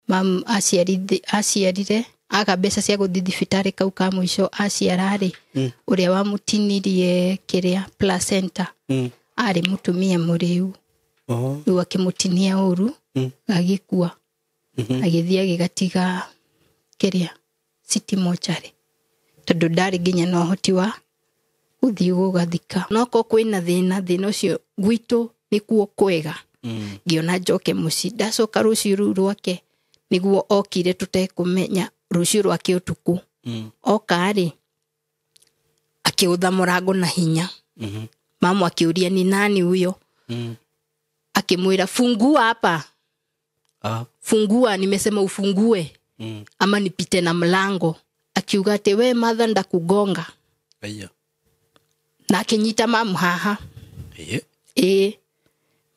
mam aciarire aga mbeca cia guthi thibitari kau ka mwisho aciarari uria wa mutinirie kiria placenta ari mutumia muriu riu akimutinia uru agikua agithia gigatiga kiria city mochari tondu ndari nginya no hoti wa uthi gugathika noko kwina thina ucio gwitu nikuo kwega ngiona njoke muci ndacoka rucio ru rwake niguo okire tutekumenya rucio rwake utuku okari akiutha murango na hinya mama akiuria ni nani huyo akimwira fungua hapa fungua nimesema ufungue ama nipite na mlango akiuga ati we mother ndakugonga na akinyita mamu haha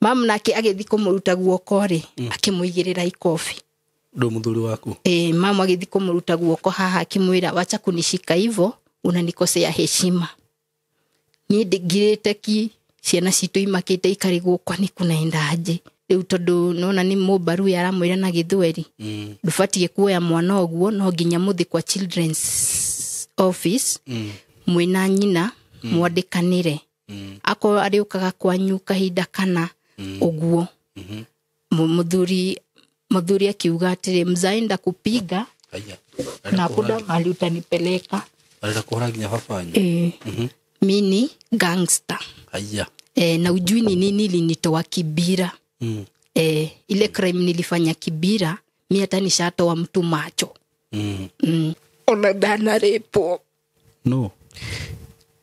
mamu nake agithi kumuruta guoko ri akimuigirira ikofi ndo muthuri waku mamu agithi kumuruta guoko haha akimwira wacha kunishika hivyo unanikosea heshima ni ndigirite ki ciana citu imakite ikarigwo kwani kunaenda aje riu tondu nona ni mubaru yaramwira na githweri ndufatie kuoya mwana oguo no nginya muthi kwa children's office mwina nyina mwandikanire ako ariukaga kwanyu kahinda kana oguo muthuri akiuga atiri mzaenda kupiga na kuda mali utanipeleka aleta kuhora nginya babanyu mini gangster na ujui ni nini linitoa Kibira ile crime nilifanya Kibira mi hata nishatoa mtu macho ona dana repo no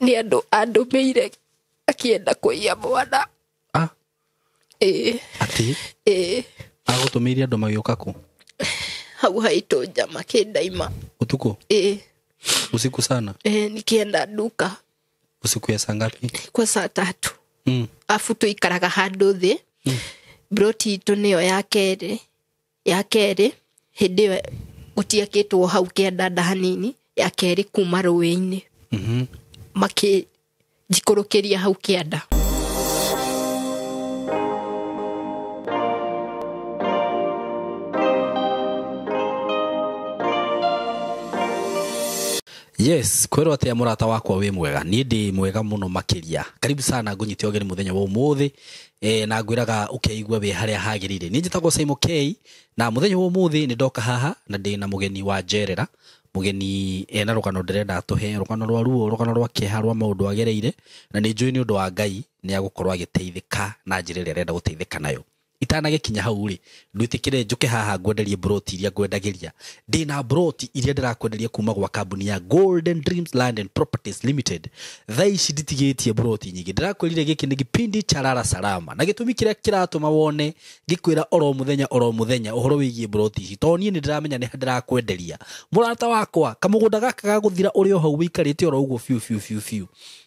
ni ando meire akienda kuia mwana ati agutumiria ando magioka ku hau haitoja makendaima utuko usiku sana nikienda duka usiku ya saa ngapi kwa saa 3 afu tuikaraga handu thi broti itu niyo ya keri hindi gutiakitwo hau kianda hanini ya keri kuma ruini maki jikurukiria hau kianda Yes, kwero atia murata wakwa we mwega ni ndi mwega muno makiria karibu sana ngunyite ogeni muthenya wa umuthi na ngwiraga ukeigwa we haria hagirire ni njitagwo Simon K na muthenya wa umuthi ni ndoka haha na ndi na mugeni wa Jerera mugeni na rukano ndirenda atuhe rukano rwa ruo rukano rwa kiha rwa maundu agereire na ni njui ni undu wa Ngai ni agukorwa agiteithika na njira ria renda guteithika nayo itanagikinya hau ri ndwitikire njuke haha ngwenderie broti iria ngwendagiria ndina broti iria ndirakwenderia kuma gwa kambuni ya Golden Dreams Land and Properties Limited thaici nditigitie broti nyingi ndirakwirire giki ni gipindi charara salama na gitumi kiria kiratuma wone gikwira oro muthenya uhoro wigie broti ici to nie ndiramenya ni ndirakwenderia murata wakwa kamugunda gaka gaguthira uri o hau wikarite oro uguo fiu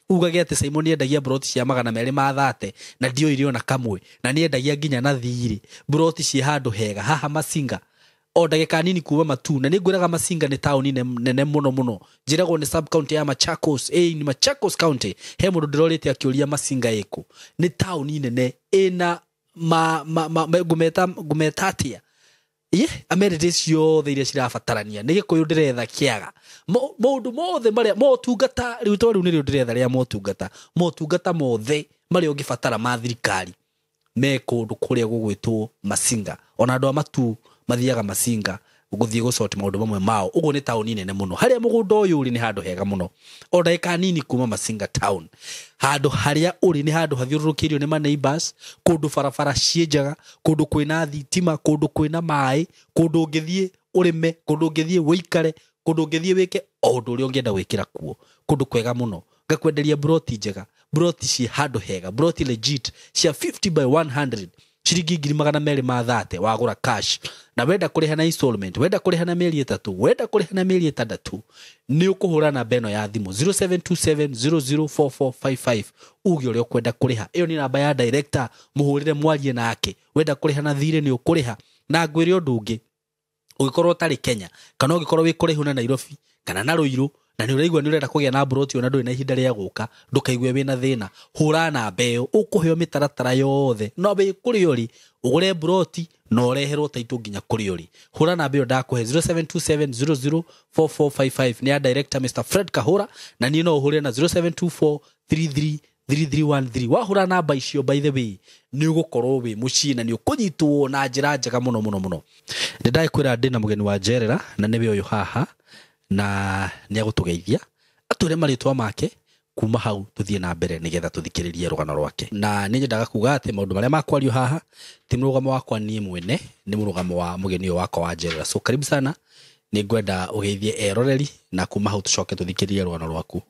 ugage ati Simon endagia broti cia 230 na ndio irio na kamwe na ni endagia nginya na thiri broti cia handu hega haha Masinga o ndagika nini kuuma matu na ni ngwiraga Masinga ni town nene muno njiragwo ni sub county ya Machakos ni Machakos county he mundu ndirorite akiuria Masinga iko ni town nene ina gumetatia amenities yothe iria cirabatarania ni gikuyu ndiretha kiaga maundu mothe maria motungata riu to riu nirio ndiretha ria motungata mothe maria ungibatara ma thirikari me kundu kuria gugwitwo Masinga ona andu amatu mathiaga Masinga guthie gucoti maundu mamwe mao uguo ni town nene muno haria mugunda uyu uri ni handu hega muno o ndaika nini kuma Masinga town handu haria uri ni handu hathiurukirio ni ma neighbors kundu farafara cienjaga kundu kwina thitima kundu kwina mai kundu ngithie urime kundu ngithie wikare kundu ngithie wike o undu uri ungienda wikira kuo kundu kwega muno ngakwenderia broti njega broti ci handu hega broti legit cia 50 by 100 shiringi 230 wagura cash na wenda kuriha na installment wenda kuriha na mieri 3 wenda kuriha na mieri 6 ni ukuhura na beno ya thimu 0727004455 ugi uri ukwenda kuriha iyo ni namba ya director muhurire mwarie nake wenda kuriha na thire ni ukuriha na ngwire undu ungi ugikorwo tari Kenya kana ugikorwo wi kurihu na Nairobi kana na Ruiru na nĩ ũraigua nĩ ũrenda kũgĩa na broti ona ndũrĩ na ihinda rĩa gũka ndũkaigue wĩna thĩna hũra na mbeo ũkũheo mĩtaratara yothe no wĩ kũrĩ ũri ũgũre broti na ũreherwo taitũ nginya kũrĩ ũri hũra na mbeo ndakũhe 0727004455 nĩ ya director Mr Fred Kahura na niĩ no ũhũre na 0724333313 wahũra namba icio by the way nĩ ũgũkorwo wĩ mũciĩ na nĩ ũkũnyitwo na njĩra njega mũno mũno mũno ndĩkwĩra ndĩ na mũgeni wa njerera na nĩwe ũyũ haha na nĩ agũtũgeithia atwĩre marĩtwa make kuma hau tuthie na mbere nigetha tuthikĩrĩrie rũgano rwake na nĩ nyendaga kuga atĩ maũndũ marĩa makwario haha ti mũrũgamo wakwa niĩ mwene nĩ mũrũgamo wa mũgeni ũyũ wakwa wa njerera so karibu sana nĩ ngwenda ũgeithie eroreri na kuma hau tucoke tuthikĩrĩrie rũgano rwaku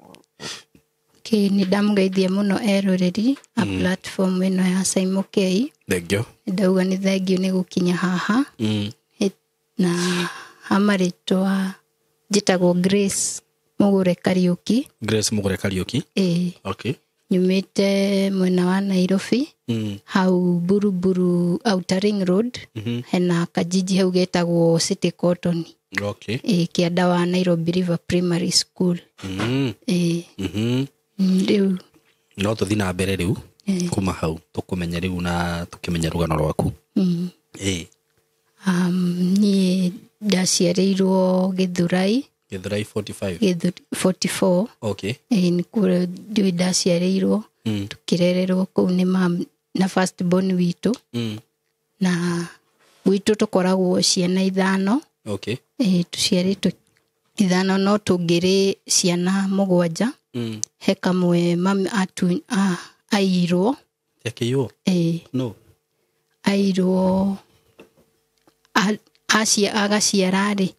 nĩ ndamũgeithia mũno eroreri a platform ĩno ya Simon K thengio ndauga nĩ thengio nĩ gũkinya haha na amarĩtwa njĩtagwo Grace Mugure Kariuki okay nyumĩte mwena wa Nairobi hau Buruburu Outer Ring Road hena kajiji hau getagwo City Cotton okay kĩanda wa Nairobi River Primary School rĩu no tũthi na mbere rĩu kuma hau tũkũmenya rĩu na tũkĩmenya rũgano rwaku niĩ ndaciarĩirwo Gĩthurai 45 okay nĩ kũrĩa ndaciarĩirwo tũkĩrererwo kũu nĩ mam na first born witũ na gwitũ tũkoragwo ciana 5 okay tũciarĩtwo 5 no tũngĩrĩ ciana 7 he kamwe mami airwo no airwo agaciara rĩ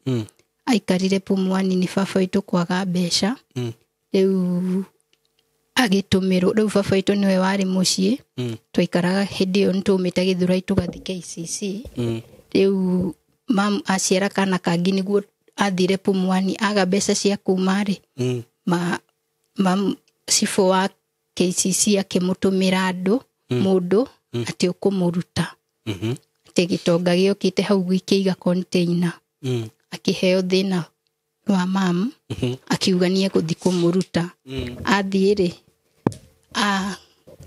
aikarire Pumwani ni baba witũ kwaga mbeca rĩu agĩtũmĩrwo rĩu baba witũ niwe warĩ mũciĩ twaikaraga hĩndĩ ĩyo nĩtũmĩte Gĩthurai tũgathi KCC rĩu mam aciara kana kangi nĩguo athire Pumwani aga mbeca cia kuma rĩ mam sifo wa KCC akĩmũtũmĩra andũ mũndũ atĩ ũkũmũruta atĩ gĩtonga gĩokĩte hau gĩkĩiga container akĩheo thĩna wa mam akiuga nĩ egũthiĩ kũmũruta athiĩ rĩ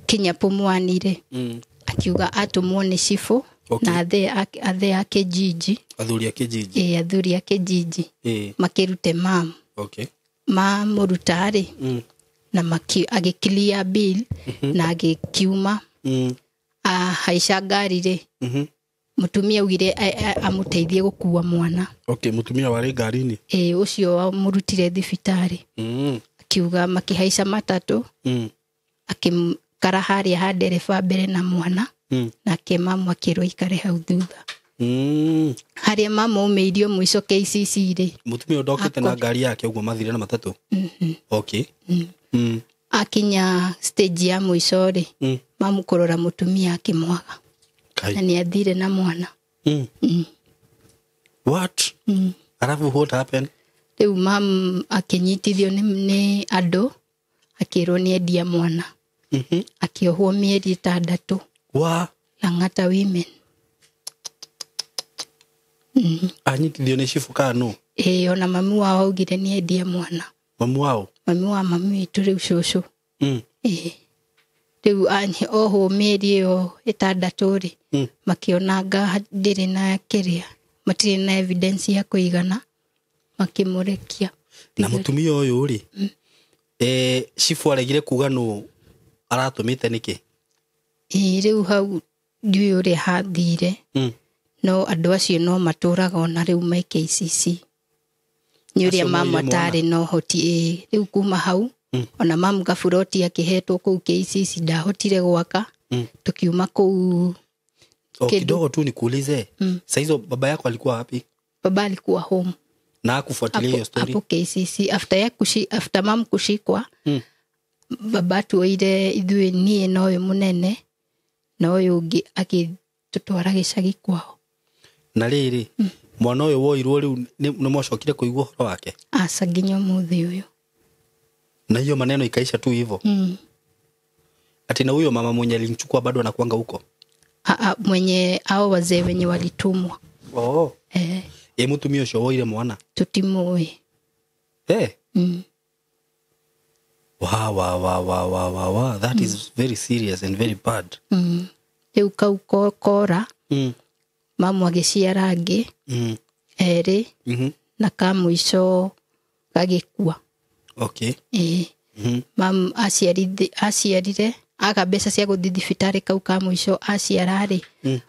kinya Pumwani rĩ akiuga atũmwo nĩ sifo na athe ake jiji athuri ake jiji makĩrute mam mamũruta rĩ na agĩclear bill na agĩkiuma haica ngari rĩ mutumia ugire amũteithie gũkua mwana mutumia warĩ ngari-inĩ ũcio amũrutire thibitarĩ akiuga makĩhaica matatũ akĩkara harĩa ha ndereba mbere na mwana nake mamu akĩrwo aikare hau thutha harĩa mama umeirio mũico KCC rĩ mutumia ndokĩte na ngari yake ũguo mathire na matatũ okay akinya stage ya mũico rĩ mamu kũrora mutumia akĩmwaga na nĩ athire na mwana what arabu what happened rĩu mam akĩnyitithio nĩ andũ akĩrwo nĩ endia mwana akĩohwo mĩeri 6 wa Lang'ata women anyitithio nĩ cibu kanu ona mami wao augire nĩ endia mwana mami wao mami witũ rĩu cũcũ rĩu ohwo mĩeri ĩyo 6 rĩ makĩonanga ndĩrĩ na kĩrĩa matirĩ na evidence ya kũigana makĩmũrekia na mutumia ũyũ rĩ cibu aregire kuga nũ aratũmĩte nĩkĩ rĩu hau ndiũĩ ũrĩa hathire no andũ acio no matũraga ona rĩu mai KCC nĩ ũrĩa mamu atarĩ na ũhoti rĩu kuma hau ona mamu gaburoti akĩhetwo kũu KCC ndahotire gwaka tukiuma kũu kidogo tu nikuulize sasa hizo baba yako alikuwa wapi baba alikuwa home na kufuatilia hiyo story hapo KCC after mam kushikwa baba tuoire ithuĩ niĩ na ũyũ mũnene na ũyũ ũngĩ agĩtũtwara gĩcagi kwao na rĩrĩ mwana ũyũ woirwo rĩu nĩ mwacokire kũigua ũhoro wake aca nginya mũthĩ ũyũ na hiyo maneno ikaisha tu hivyo ati na huyo mama mwenye alimchukua bado anakuanga huko mwenye hao wazee wenye walitumwa mutumia ũcio woire mwana tutimũĩ Wow. That is very serious and very bad. Riu kau kora mamu agĩciara angĩ erĩ na ka mũico gagĩkua. Okay. Mamu aciarire aga mbeca cia gũthiĩ thibitarĩ kau ka mũico aciara rĩ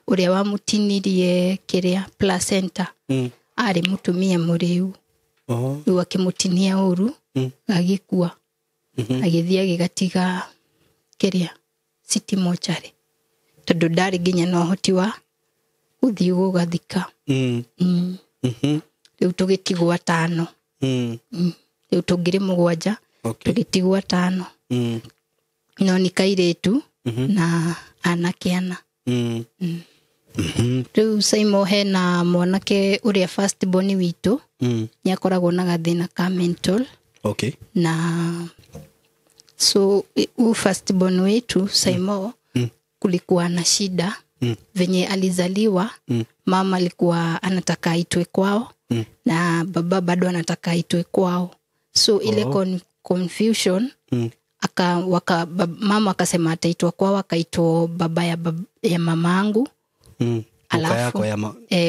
ũrĩa wamũtinirie kĩrĩa placenta arĩ mũtumia mũrĩu. Rĩu akĩmũtinia ũru agĩkua agĩthiĩ agĩgatiga kĩrĩa city mortuary tondũ ndarĩ nginya na ũhoti wa gũthiĩ gũgathika. Rĩu tũgĩtigwo atano. Rĩu tũngĩrĩ mũgwanja tũgĩtigwo atano. No nĩ kairĩtu na anake ana. Rĩu Saimo hena mwanake ũrĩa first born witũ nĩ akoragwo na gathĩna ka mental. Okay. Na so first born wetu Saimo kulikuwa na shida venye alizaliwa. Mama alikuwa anataka aitwe kwao na baba bado anataka aitwe kwao. So ile confusion mama akasema ataitwa kwao, akaitwa baba ya mamangu. Alafu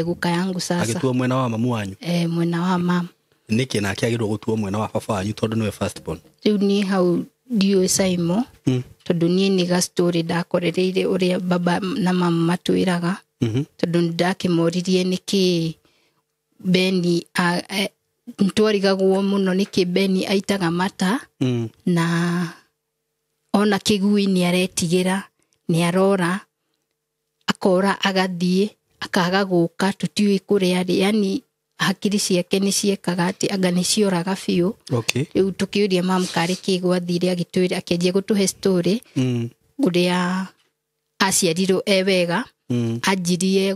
guka yangu sasa agĩtua mwena wa mamu wanyu. Mwena wa mama nĩkĩ nake agĩrwo gũtua mwena wa baba wanyu tondũ nĩwe first born. Rĩu niĩ hau ndiũĩ Saimo tondũ niĩ nĩ ga story ndakorereire ũrĩa baba na mama matwĩraga. Tondũ ndakĩmoririe nĩkĩ Beni ntwarigagwo mũno nĩkĩ Beni aitaga mata na ona kĩgui nĩ aretigĩra nĩ arora akora agathiĩ akaga gũka tũtiũĩ kũrĩa arĩ. Yani hakiri ciake nĩ ciekaga atĩ anga nĩ cioraga biũ. Rĩu tũkĩũria mamu karĩ kĩ gwathire agĩtwĩra akĩanjia gũtũhe story ũrĩa aciarirwo wega. Anjirie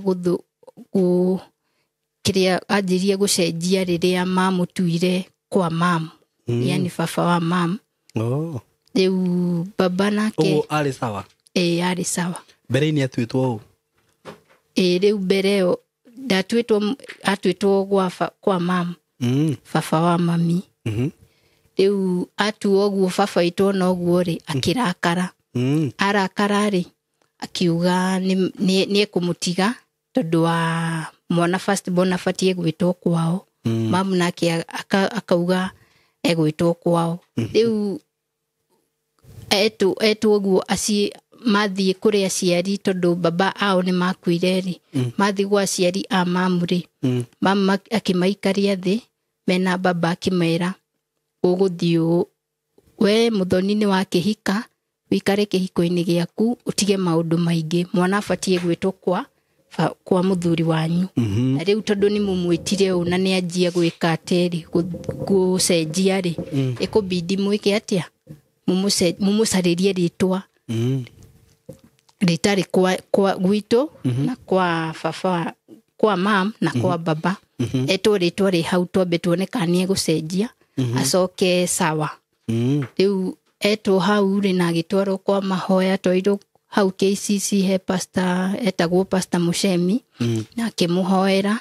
anjirie gũcenjia rĩrĩa mamũtuire kwa mamu, yani baba wa mamu. Rĩu baba nake arĩ sawa. Arĩ sawa. Mbere-inĩ atuĩtwo ũũ. Rĩu mbere ĩyo atuĩtwo kwa mamu, baba wa mami. Rĩu atuo ũguo baba aitwo na ũguo rĩ akĩrakara. Arakara rĩ akiuga nĩ ekũmũtiga tondũ wa mwana first born abatie gwĩtwo kwao. Mamu nake akauga egwĩtwo kwao. Rĩu etwo ũguo mathiĩ kũrĩ aciari tondũ baba ao nĩ makuire rĩ. Mathiĩ gwa aciari a mamu rĩ mamu akĩmaikaria thĩ mena baba akĩmera ũgũthiĩ we mũthoni nĩ wa kĩhika wikare kĩhiko-inĩ gĩaku ũtige maũndũ maingĩ. Mwana abatie gwĩtwo kwa mũthuri wanyu. Na rĩu tondũ nĩ mũmwĩtire ũũ na nĩ anjia gwĩka atĩrĩ gũcenjia rĩ ĩkũbidi mwĩke atĩa mũmũcarĩrie rĩtwa rĩtarĩ kwa gwitũ na kwa baba kwa mam na kwa baba. Etwo rĩtwa rĩ hau twambe tuone kana nĩ egũcenjia acoke sawa. Rĩu etwo hau rĩ na agĩtwarwo kwa mahoya twairwo hau KCC he pastor etagwo pastor Muchemi na akĩmũhoera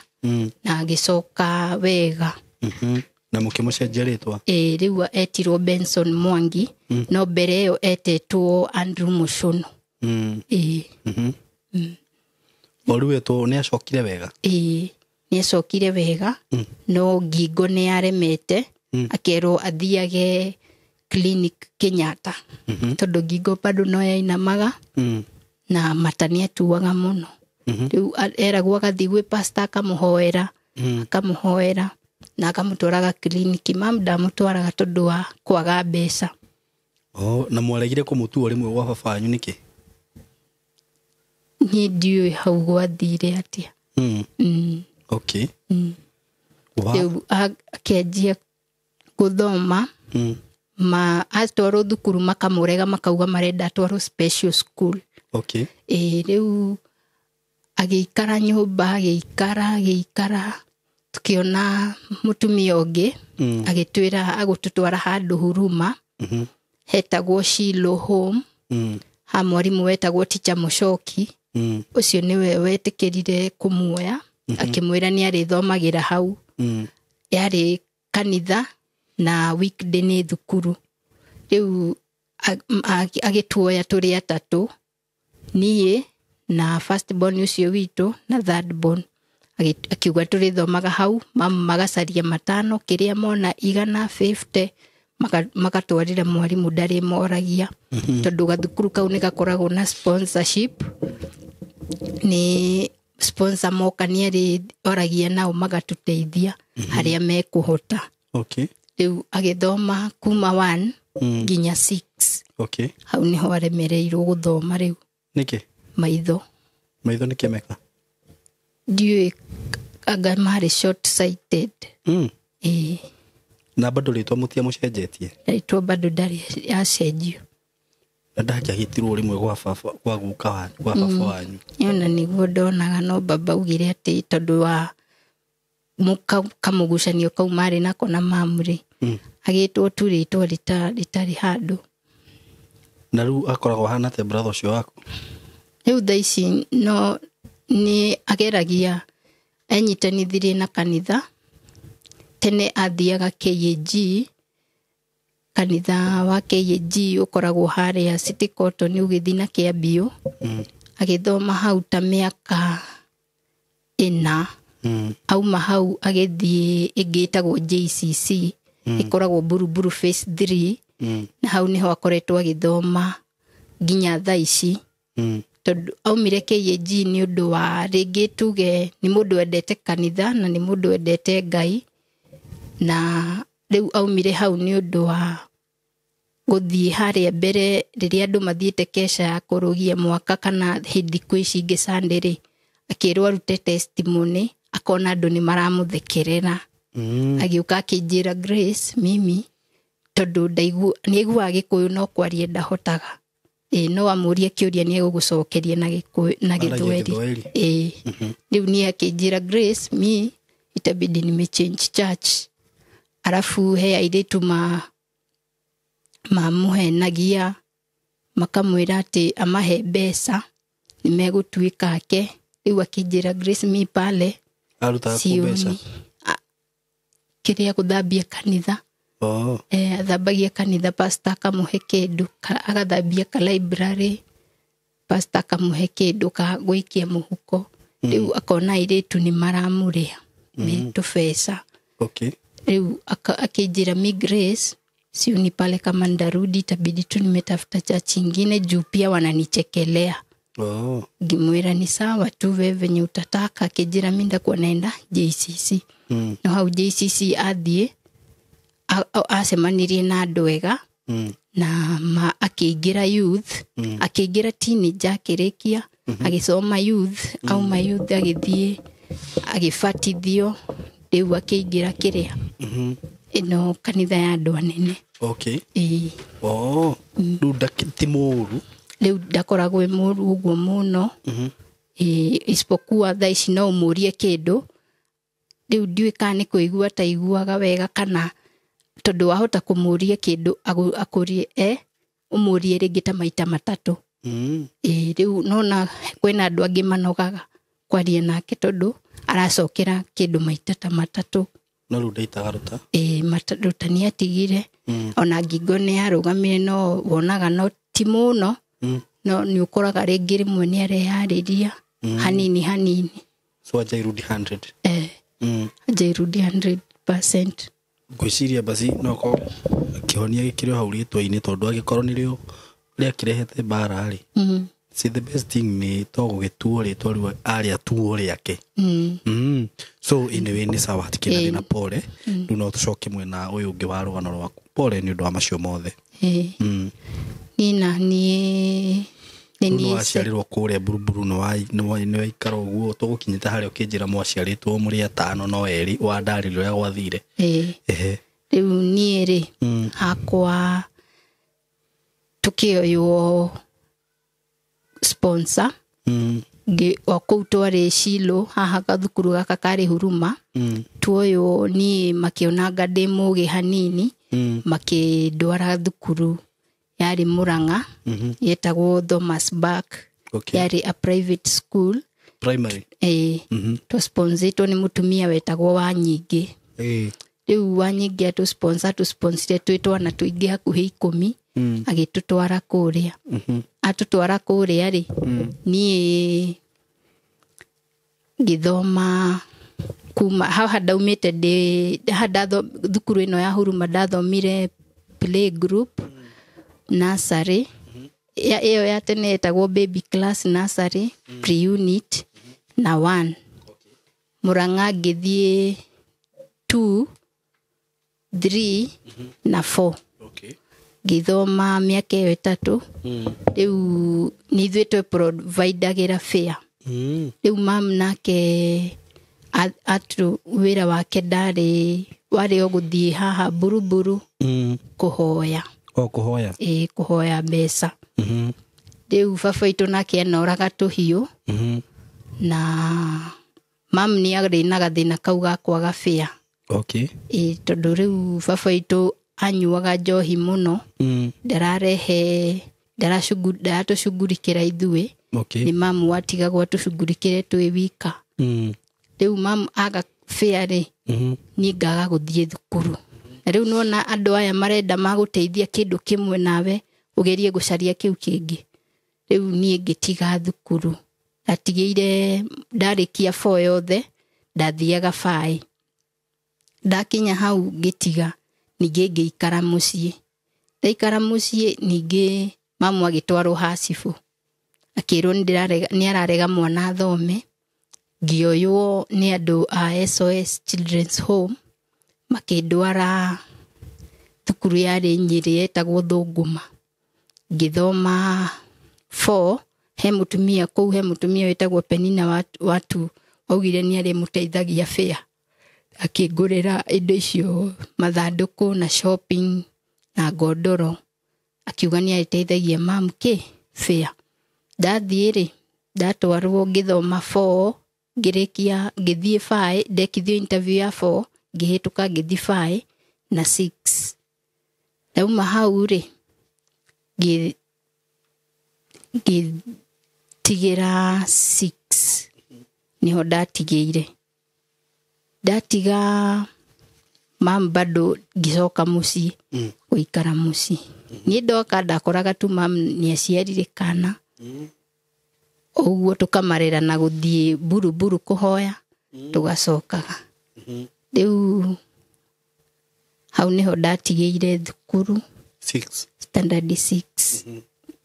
na agĩcoka wega. Na mũkĩmũcenjia rĩtwa. Rĩu etirwo Benson Mwangi no mbere ĩyo etetwo Andrew Mushono. Rĩu etwo nĩ acokire wega. Nĩ acokire wega no ngingo nĩ aremete akerwo athiage clinic Kenyatta tondũ ngingo bado no yainamaga na mata nĩ atuaga mũno. Rĩu eragwo agathiĩ gwĩ pastor akamũhoera na akamũtwaraga clinic. Mamu ndamũtwaraga tondũ wa kwaga mbeca. Na mwaregire kũmũtua rĩmwe gwa baba wanyu nĩkĩ? Niĩ ndiũĩ hau gwathire atĩa. Okay. Rĩu akĩanjia gũthoma atwarwo thukuru makamũrega makauga marenda atwarwo special school. Rĩu agĩikara nyũmba agĩikara tukiona mũtumia ũngĩ agĩtwĩra agũtũtwara handũ Huruma hetagwo Shiloh Home. Ha mwarimũ wetagwo Teacher Mũcoki ũcio nĩwe wetĩkĩrire kũmuoya akĩmwĩra nĩ arĩthomagĩra hau. Yarĩ kanitha na weekday nĩ thukuru. Riu agituoya turi atatu niĩ na first born ucio witu na third born akiuga turi thomaga hau magacaria matano kiria mona 150 magatwarira mwarimu ndari moragia tondu gathukuru kau ni gakoragwo na sponsorship ni sponsor moka ni ari oragia nao magatuteithia haria mekuhota. Okay. Riu agithoma kuma 1 nginya 6. Okay. Hau niho aremereirwo guthoma riu. Niki? Maitho niki meka? Ndiwe anga mari short sighted. Na bado ritwa mutia mucenjetie? Ritwa bado ndari acenjio. Na ndakiagitirwo rimwe gwa guka gwa baba wanyu. Yona niguo ndonaga no baba ugire ati tondu wa kamugucanio kau mari nako na mamuri agitwo tu ritwa ritari handu. Na riu akoragwo hana te brother ucio waku? Riu thaici no ni ageragia enyitanithire na kanitha. Tene athiaga KAG, kanitha wa KAG ukoragwo haria City Cotton ugithi na Kiambio. Agithoma hau ta miaka 4. Auma hau agithie igitagwo JCC ikoragwo Buruburu phase 3 na hau niho akoretwo agithoma nginya thaici. Tondu aumire KAG ni undu wa ringi tuge ni mundu endete kanitha na ni mundu endete Ngai, na riu aumire hau ni undu wa guthie haria mbere riria andu mathiete kesha ya kurugia mwaka kana hindi kwici ingi Sunday akirwo arute testimony akona andu ni maramuthekerera. Agiuka akinjira Grace mimi tondu ndaigua Gikuyu no kwaria ndahotaga no amurie kiuria ni egugucokeria na Githweri. Riu ni akinjira Grace mi itabidi ni change church. Arafu he airitu mamuhenagia makamwira ati amahe mbeca ni megutuika ake. Riu akinjira Grace mi pale arutaga mbeca kiria kuthambia kanitha. Athambagia kanitha, pastor akamuhe kindu, agathambia ka library, pastor akamuhe kindu ka gwikia muhuko. Riu akona airitu ni maramuria ni tubesa. Okay. Riu akinjira mi Grace siuni pale kama ndarudi itabidi tu nimetafuta church nyingine juu pia wananichekelea. Ngimwira ni sawa tu wewe venye utataka. Akinjira mimi ndakuwa naenda JCC. No hau JCC athie acemanirie na andu ega na akiingira youth, akiingira teenager akirikia agisoma youth auma youth agithie agibatithio. Riu akiingira kiria ino kanitha ya andu anene. Okay. Riu ndakiti muru? Riu ndakoragwo muru uguo muno. Isipokuwa thaici no umurie kindu. Riu ndiwe kana ni kuigua ta iguaga wega kana tondu wahota kumuria kindu akurie umurie ringi ta maita matatu. Riu nona kwena andu angi manogaga kwaria nake tondu aracokera kindu maita ta matatu. No riu ndaitaga ruta? Ruta ni atigire. Ona ngingo ni arugamire no wonaga no ti muno. No ni ukoraga ringi rimwe ni arehariria hanini. So ajairudi 100? Ajairudi 100%. Gwiciria basi noko kihonia gikirio hau ritwa-ini tondu agikorwo nirio ria kirehete mbara ri. See the best thing ni to gugituo ritwa riu aria tuo riake. So anyway ni sawa hatikira na pole. Riu no tucoke mwena uyu ungi wa rugano rwaku. Pole ni undu wa macio mothe. Ni waciarirwo kuria Buruburu no waikara uguo tugukinyita haria ukinjira mwaciaritwo muri atano no eri wa ndari ria gwathire. Riu ni ri hakwa tukioyo sponsor kou twari Shilo haha gathukuru gaka kari Huruma. Tuoyo ni makionanga ndi mugi hanini makindwara thukuru yari Murang'a yetagwo Thomas Back. Yari a private school primary. To sponsor ni mutumia wetagwo Wanyingi. Riu Wanyingi atu sponsor twitwana tuingi hakuhi 10 agitutwara kuria atutwara kuria ri ni githoma kuma haha ndaumite ndi thukuru ino ya Huruma ndathomire play group nursery iyo ya tene yetagwo baby class nursery pre-unit na 1 Murang'a ngithie 2 3 na 4 githoma miaka iyo 3 riu ni ithuĩ providagira fare riu mam nake atu wira wake ndari wari oguthie haha buruburu kuhoya kuhoya mbeca riu baba itu nake enoraga tuhiu na mam ni agri na gathina kau ga kwaga fare tondu riu baba itu anyuaga njohi muno ndaratucugurikira ithuĩ ni mam watigagwo tucugurikire twi wika riu mam aga fare ri ni ngaga guthie thukuru na riu nona andu aya marenda maguteithia kindu kimwe nawe ugerie gucaria kiu kingi riu ni ngitiga thukuru atigeire ndarikia 4 yothe ndathiaga 5 ndakinya hau ngitiga ninge ngiikara mucii ndaikara mucii ninge mamu agitwarwo hasifu akirwo ni ararega mwana thome ngioywo ni andu a SOS Children's Home makindwara thukuru yari Nyeri yetagwo Thunguma ngithoma 4 he mutumia kou he mutumia wetagwo Penina watu augire ni ari muteithagia fare akingurira indo icio mathanduku na shopping na godoro akiuga ni ariteithagia mam fare ndathie ri ndatwarwo ngithoma 4 ngirikia ngithie 5 ndekithio interview ya 4 ngihituka ngithi 5 na 6 ndauma hau ri tigira 6 niho ndatigeire ndatiga mam bado ngicoka mucii guikara mucii ni ndoka ndakoraga tu mam ni aciarire kana uguo tukamarera na guthie buruburu kuhoya tugacokaga riu hau niho ndatigeire thukuru 6 standard 6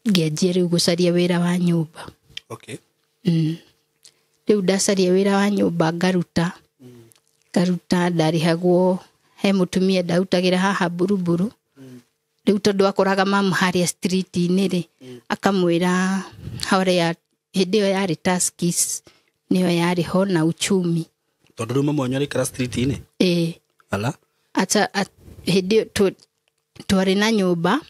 ngianjia riu gucaria wira wa nyumba riu ndacaria wira wa nyumba ngaruta ndarihagwo he mutumia ndautagira haha buruburu riu tondu akoraga mam haria street ini ri akamwira haria hindi yo yari taskis niyo yari ho na uchumi tondu riu mama wanyu ari street ini ala acha hindi twari na nyumba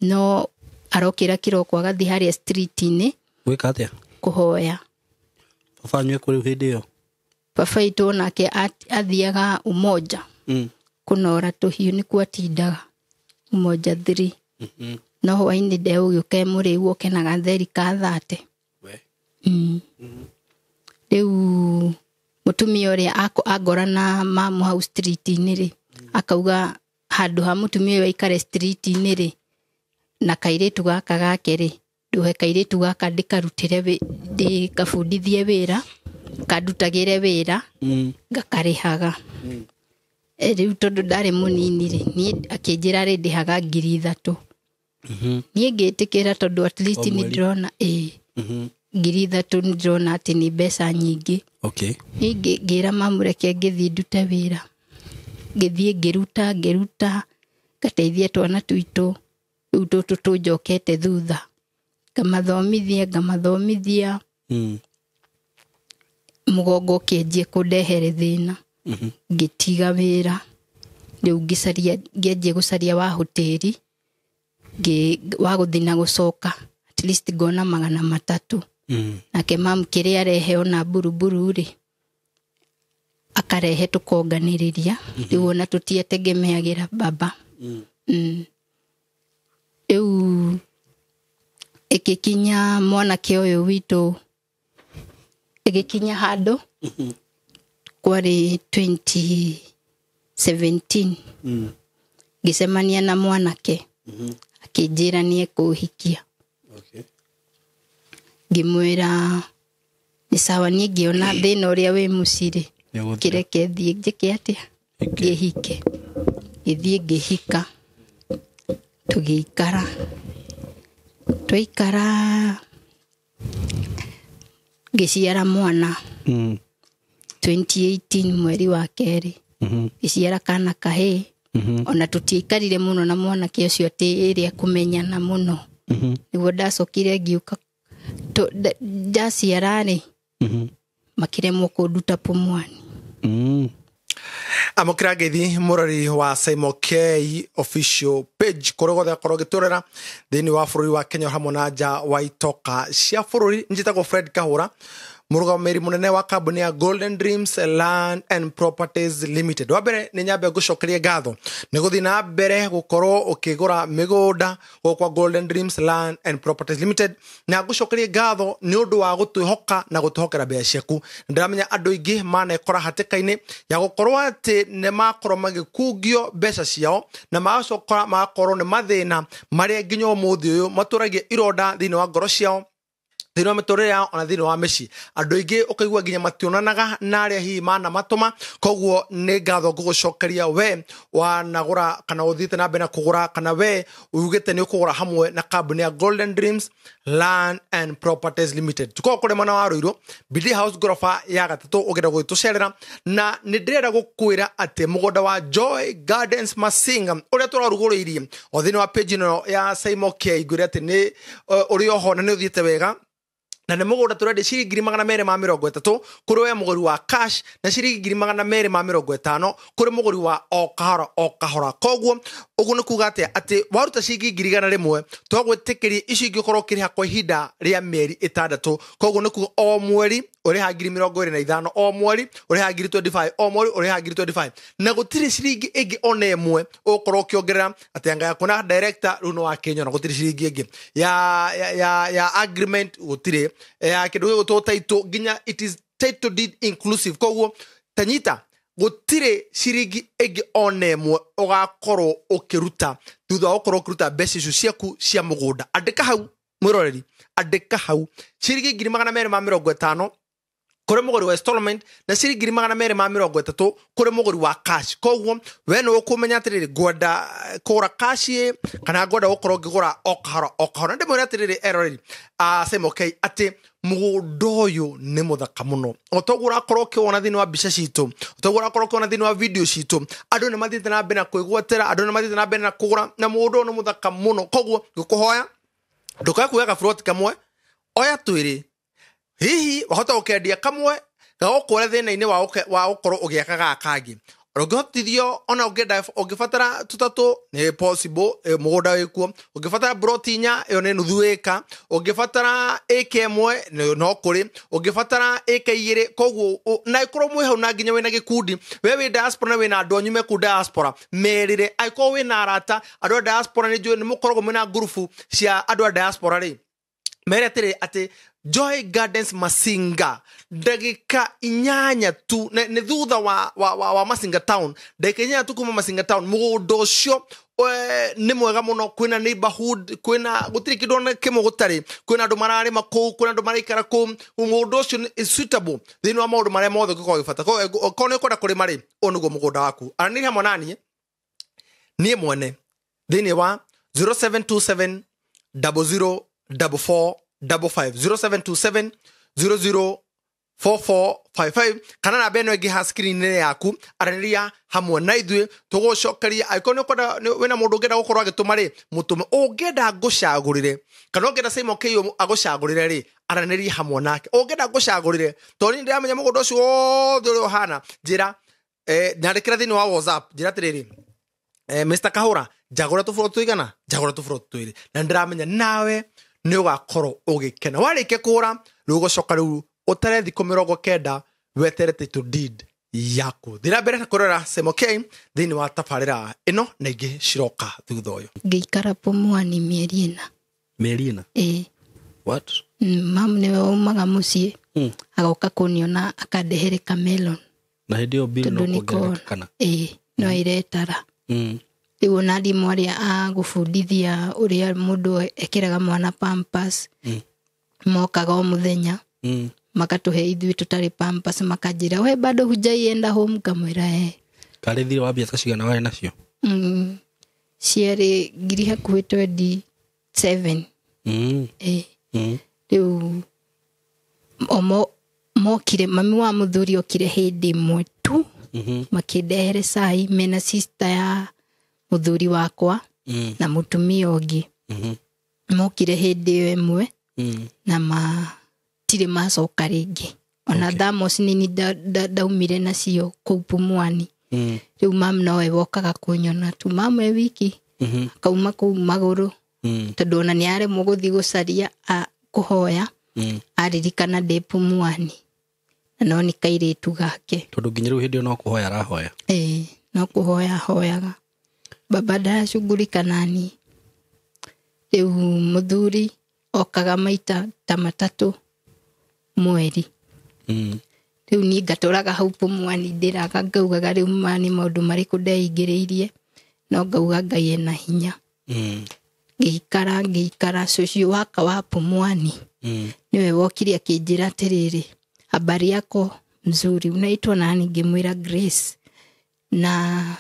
no arokira kiroko agathi haria street ini gwika atia kuhoya baba wanyu kuri hindi yo baba itu nake athiaga Umoja kunora tuhiu ni kwatindaga Umoja 3 no hwaini ndeugiuke muriu okenaga theri ka 30 riu mutumia uria agorana mamu hau street ini ri akauga handu ha mutumia waikare street ini ri na kairitu gaka gake ri nduhe kairitu gaka ndikarutire ndikabundithie wira kadutagire wira ngakarihaga riu tondu ndari munini ri ni akinjira ri ndihaga 3,000 ni ngitikira tondu at least ni ndrona 3,000 ni ndrona ati ni mbeca nyingi ni ngira mamureke ngithie ndute wira ngithie ngiruta ngateithia twana twitu riu tutu tunjokete thutha ngamathomithia mugongo kienjie kundehere thina ngitiga wira riu ngianjie gucaria wa hoteli wa guthina gucoka at least ngona 300 nake mam kiria arehe ona buruburu ri akarehe tukonganiriria riu ona tutietegemeagira baba riu ikikinya mwanake uyu witu igikinya handu kwari 2017 ngicemania na mwanake akĩnjĩra nĩ ekũhikia. Okay. Ngĩmwĩra nĩ sawa, niĩ ngĩona thĩna ũrĩa wĩ mũcirĩ kĩreke thiĩ njĩke atĩa ngĩhike. Gĩthiĩ ngĩhika, tũgĩikara ngĩciara mwana 2018 mweri wa kerĩ. Ngĩciara kana kahĩĩ, ona tũtiaikarire mũno na mwanake ũcio atĩ ĩrĩa kũmenyana mũno. Nĩguo ndacokire ngiũka ndaciara-rĩ makĩremwo kũnduta Pumwani. Amukira ngeithi murori wa Simon K official page korogothe akorwo giturera thini wa bururi wa Kenya hamwe na nja wa itoka cia bururi. Njitagwo Fred Kahura, murugamiri munene wa kambuni ya Golden Dreams Land and Properties Limited. Wabere ni nyambe gucokeria ngatho ni guthi na mbere gukorwo ukigura migunda kwa Golden Dreams Land and Properties Limited, na gucokeria ngatho ni undu wa gutwihoka na gutihokera mbia ciaku. Ndiramenya andu ingi manekora hatikaini ya gukorwo ati ne makorwo magikungio mbeca ciao na magacokora makorwo ni mathina maria nginya umuthi uyu maturagie ironda thini wa ngoro ciao, thini wa miturire yao ona thini wa mici. Andu ingi ukaigua nginya mationanaga na aria hihi mana matuma. Koguo ni ngatho ngugucokeria we wanagura kana uthite na mbere na kugura kana we ugite ni ukugura hamwe na kambuni ya Golden Dreams Land and Properties Limited. Tuko kure mana wa Ruiru Bidii House gorofa ya gatatu ugenda gwitucerera, na ni ndirenda gukwira ati mugunda wa Joy Gardens Masinga uria turaruguririe o thini wa page no ya Simon K igure ati ni uri oho na ni uthite wega, na nĩ mũgũnda tũrenda ciringi 230 kũrĩ we mũgũri wa cash na ciringi 250 kũrĩ mũgũri wa o kahora. Koguo ũguo nĩ kuuga atĩ waruta ciringi 100 twagwĩtĩkĩria icio ingĩkorwo ũkĩrĩha kwa ihinda rĩa mĩeri 6. Koguo nĩ kuuga o mweri ũrĩha 25,000, o mweri ũrĩha 25,000, o mweri ũrĩha 25,000, na gũtirĩ ciringi ĩngĩ ona ĩmwe ũgũkorwo ũkĩongerera atĩ anga yakuna director rĩu nĩ wa Kenya, na gũtirĩ ciringi ĩngĩ ya agreement, gũtirĩ ya kindu gĩgũtwo title nginya it is title deed inclusive. Koguo tanyita gũtirĩ ciringi ĩngĩ ona ĩmwe ũgakorwo ũkĩruta thutha wa gũkorwo ũkĩruta mbeca icio ciaku cia mũgũnda. Andĩka hau mwĩroreri, andĩka hau ciringi 250 kũrĩ mũgũri wa installment na ciringi 230 kũrĩ mũgũri wa cash. Koguo we nĩ ũkũmenya atĩrĩrĩ ngwenda kũgũra cash kana ngwenda gũkorwo ngĩgũra o kahora. Ndĩmwĩre atĩrĩrĩ eroreri Simon K atĩ mũgũnda ũyũ nĩ mũthaka mũno. O toguo ũrakorwo ũkĩwona thĩinĩ wa mbica citũ, o toguo ũrakorwo ũkĩwona thĩinĩ wa video citũ, andũ nĩ mathiĩte na mbere na kwĩgwatĩra, andũ nĩ mathiĩte na mbere na kũgũra, na mũgũnda ũyũ nĩ mũthaka mũno. Koguo ngũkũhoya ndũkae kuoya gaburoti kamwe, oya twĩrĩ. Hihi wahota gũkendia kamwe gagũkũra thĩna-inĩ wa gũkorwo ũgĩaka kangĩ. Ũngĩhotithio ona ũngĩbatara tũtatũ nĩ possible, mũgũnda wĩkuo. Ũngĩbatara broti 4 ĩyo nĩ nuthu ĩka. Ũngĩbatara ĩka 1 no kũrĩ. Ũngĩbatara ĩka 2. Koguo na ikorwo mwĩ hau na nginya wĩna gĩkundi, we wĩ diaspora na wĩna andũ anyu meku diaspora, merire aikorwo wĩna arata andũ a diaspora nĩ mũkoragwo mwĩna ngurubu cia andũ a diaspora rĩ, mere atĩrĩ atĩ Joy Gardens Masinga ndagika 8 tu nĩ thutha wa Masinga Town, ndagika 8 tu kuma Masinga Town. Mũgũnda ũcio nĩ mwega mũno, kwĩna neighborhood, kwĩna gũtirĩ kĩndũ na kĩmwe gũtarĩ, kwĩna andũ mararĩma kũu, kwĩna andũ maraikara kũu. Mũgũnda ũcio is suitable thĩinĩ wa maũndũ marĩa mothe ũngĩkorwo ũgĩbata. Korwo nĩ ũkwenda kũrĩma rĩ, ũyũ nĩguo mũgũnda waku. Aranĩria hamwe naniĩ niĩ mwene thĩinĩ wa 0727 00 4455 0727 004455 kana namba ĩno ĩngĩ ha screen-inĩ yaku. Aranĩria hamwe na ithuĩ tũgũcokeria. Angĩkorwo nĩ ũkwenda wĩna mũndũ ũngĩenda gũkorwo agĩtũma rĩ, mũtũme. Ũngĩenda ngũcagũrĩre kana ũngĩenda Simon K agũcagũrĩre rĩ, aranĩria hamwe nake. Ũngĩenda ngũcagũrĩre tondũ niĩ ndĩramenya mũgũnda ũcio wothe ũrĩa ũhana, njĩra nyandĩkĩra thĩinĩ wa WhatsApp, njĩra atĩrĩrĩ Mr. Kahura njagũra tũburoti tũigana, njagũra tũburoti twĩrĩ, na ndĩramenya nawe nĩ ũgakorwo ũgĩkena. Warĩkia kũgũra rĩu ũgũcoka rĩu ũtare thikũ 90 wetere title deed yaku. Thira mbere na kũrora Simon K thĩinĩ wa tabarĩra ĩno na ingĩ ciroka thutha ũyũ. Ngĩikara Pumwani mĩeri 4. Mĩeri 4? Ĩĩ. What? Mamu nĩwe umaga mũciĩ agoka kũniona akandehere kamelon. Na hĩndĩ ĩyo bill no kuongerereka kana? Ĩĩ, no iretara. Riu ona ndimũ aria agũbundithia uria mundu ekiraga mwana pampers mokaga o muthenya makatuhe ithuĩ tutari pampers makanjira we bado hujaienda home kamwira kari thire wa biata cigana wari nacio ciari ngiri hakuhĩ 27 riu mokire mami wa muthuri okire hindi imwe tu makindehere cai mena sister ya muthuri wakwa na mutumia ũngĩ mokire hindi ĩyo ĩmwe na matire macoka rĩngĩ ona thamos nini daumire nacio kũu Pumwani riu mam nowe wokaga kunyona tu mam wiki kauma kũu magũrũ tondũ ona nĩaremwo gũthiĩ gũcaria kũhoya aririkana ndĩ Pumwani no nĩ kairĩtu gake tondũ nginya rĩu hĩndĩ ĩyo no kũhoya arahoya no kũhoya hoyaga baba ndarashughulika nani riu muthuri okaga maita ta 3 mweri riu ni ngatũraga hau Pumwani ndĩraga ngaugaga riu mani maũndũ marĩkũ ndeingĩrĩirie no ngauga Ngai ena hinya ngĩikara cucu waka wa Pumwani niwe wokire akĩnjĩra atĩrĩrĩ habari yako mzuri unaitwa nani ngĩmwĩra Grace na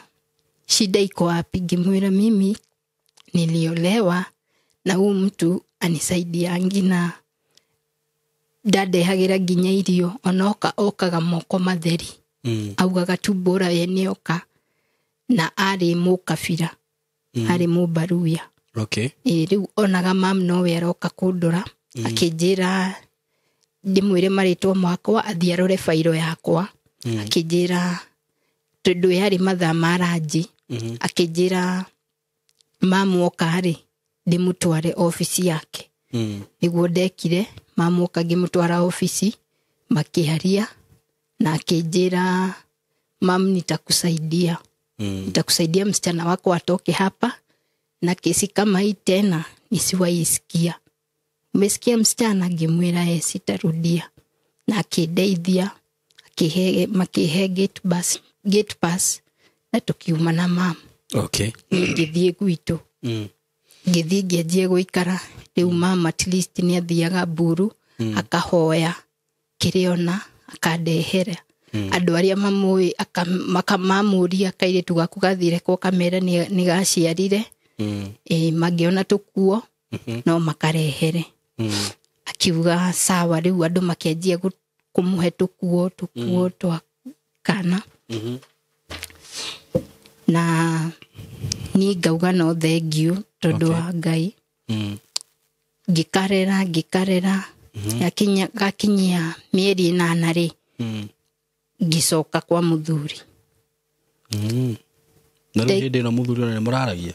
shida iko wapi ngĩmwĩra mimi niliolewa na huyu mtu anisaidia ngina ndadehagira nginya irio onoka okaga moko matheri augaga tu bora ye nioka na ari mukabira ari mubaruya riu onaga mam nowe aroka kundora akinjira ndimwire maritwa makwa athiarore fairo yakwa akinjira tondu yari mathaa maraji akinjira mamu okari ndimutware ofisi yake niguo ndekire mamu okagimutwara ofisi makiharia na akinjira mam nitakusaidia msichana wako atoke hapa na kesi kama hii tena nisiwaisikia umesikia msichana ngimwira sitarudia na akideithia makihe gate pass na tukiuma na mam ngithie gwitu ngithie ngianjie guikara riu mam at least ni athiaga Buru akahoya kiriona akandehera andu aria mamui akamamuria kairitu gaku gathire ko kamera ni gaciarire magiona tukuo no makarehere akiuga sawa riu andu makianjia kumuhe tukuo twa kana na ni ngauga no thengiu tondu wa Ngai ngikarera gakinyia mieri 8 ri ngicoka kwa muthuri na rĩu no muthuri ona muraragia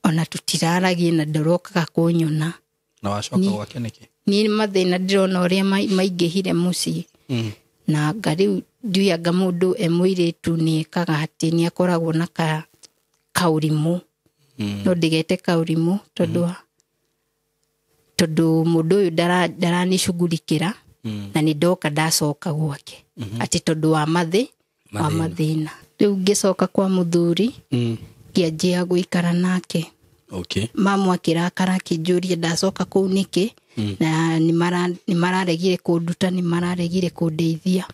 ona tutiraragia na ndorokaga kunyona na wacoka gwake niki ni mathina ndirona uria maingĩhire muciĩ na ngari ndiuyaga mundu emwiritu ni ekaga ati ni akoragwo na kaurimu no ndigete kaurimu tondu mundu uyu ndaranishughulikira na ni ndoka ndacoka gwake ati tondu wa mathina riu ngicoka kwa muthuri ngianjia guikara nake mamu akirakara kinjuria ndacoka kuu niki na ni mararegire kunduta ni mararegire kundeithia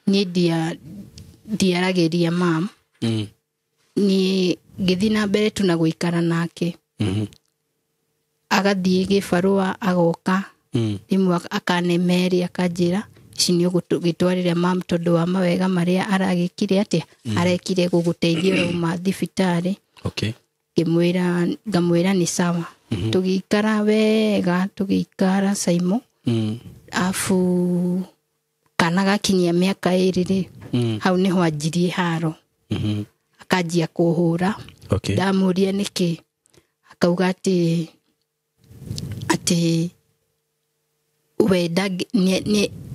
ni ndiaragiria mam ni ngithi na mbere tu na guikara nake agathie gibarua agoka rimwe akanemeri akanjira cini ugitwarire mam tondu wa mawega maria aragikire atia arekire guguteithia roma thibitari ngamwira ni sawa tugikara wega tugikara saimo afu kana gakinyia miaka 2 hau niho anjirie haro akajia kuhura ndamuria niki akauga ati wenda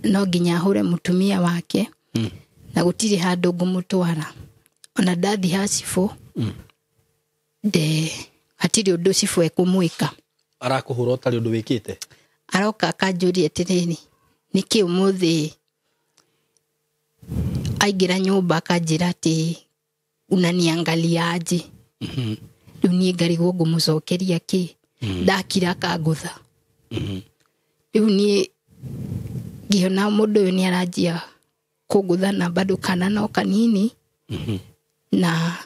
no nginya hure mutumia wake na gutiri handu ngumutwara ona ndathi hacifu hatiri undu cifu ekumwika arakuhura utari undu wikite aroka akanjuria atiriri niki umuthi aingira nyumba akanjira ati unaniangalia aje riu nie ngarigwo ngumucokeria ki ndakira kangutha riu nie ngiona mundu uyu ni aranjia kungutha na bado kana no kanini na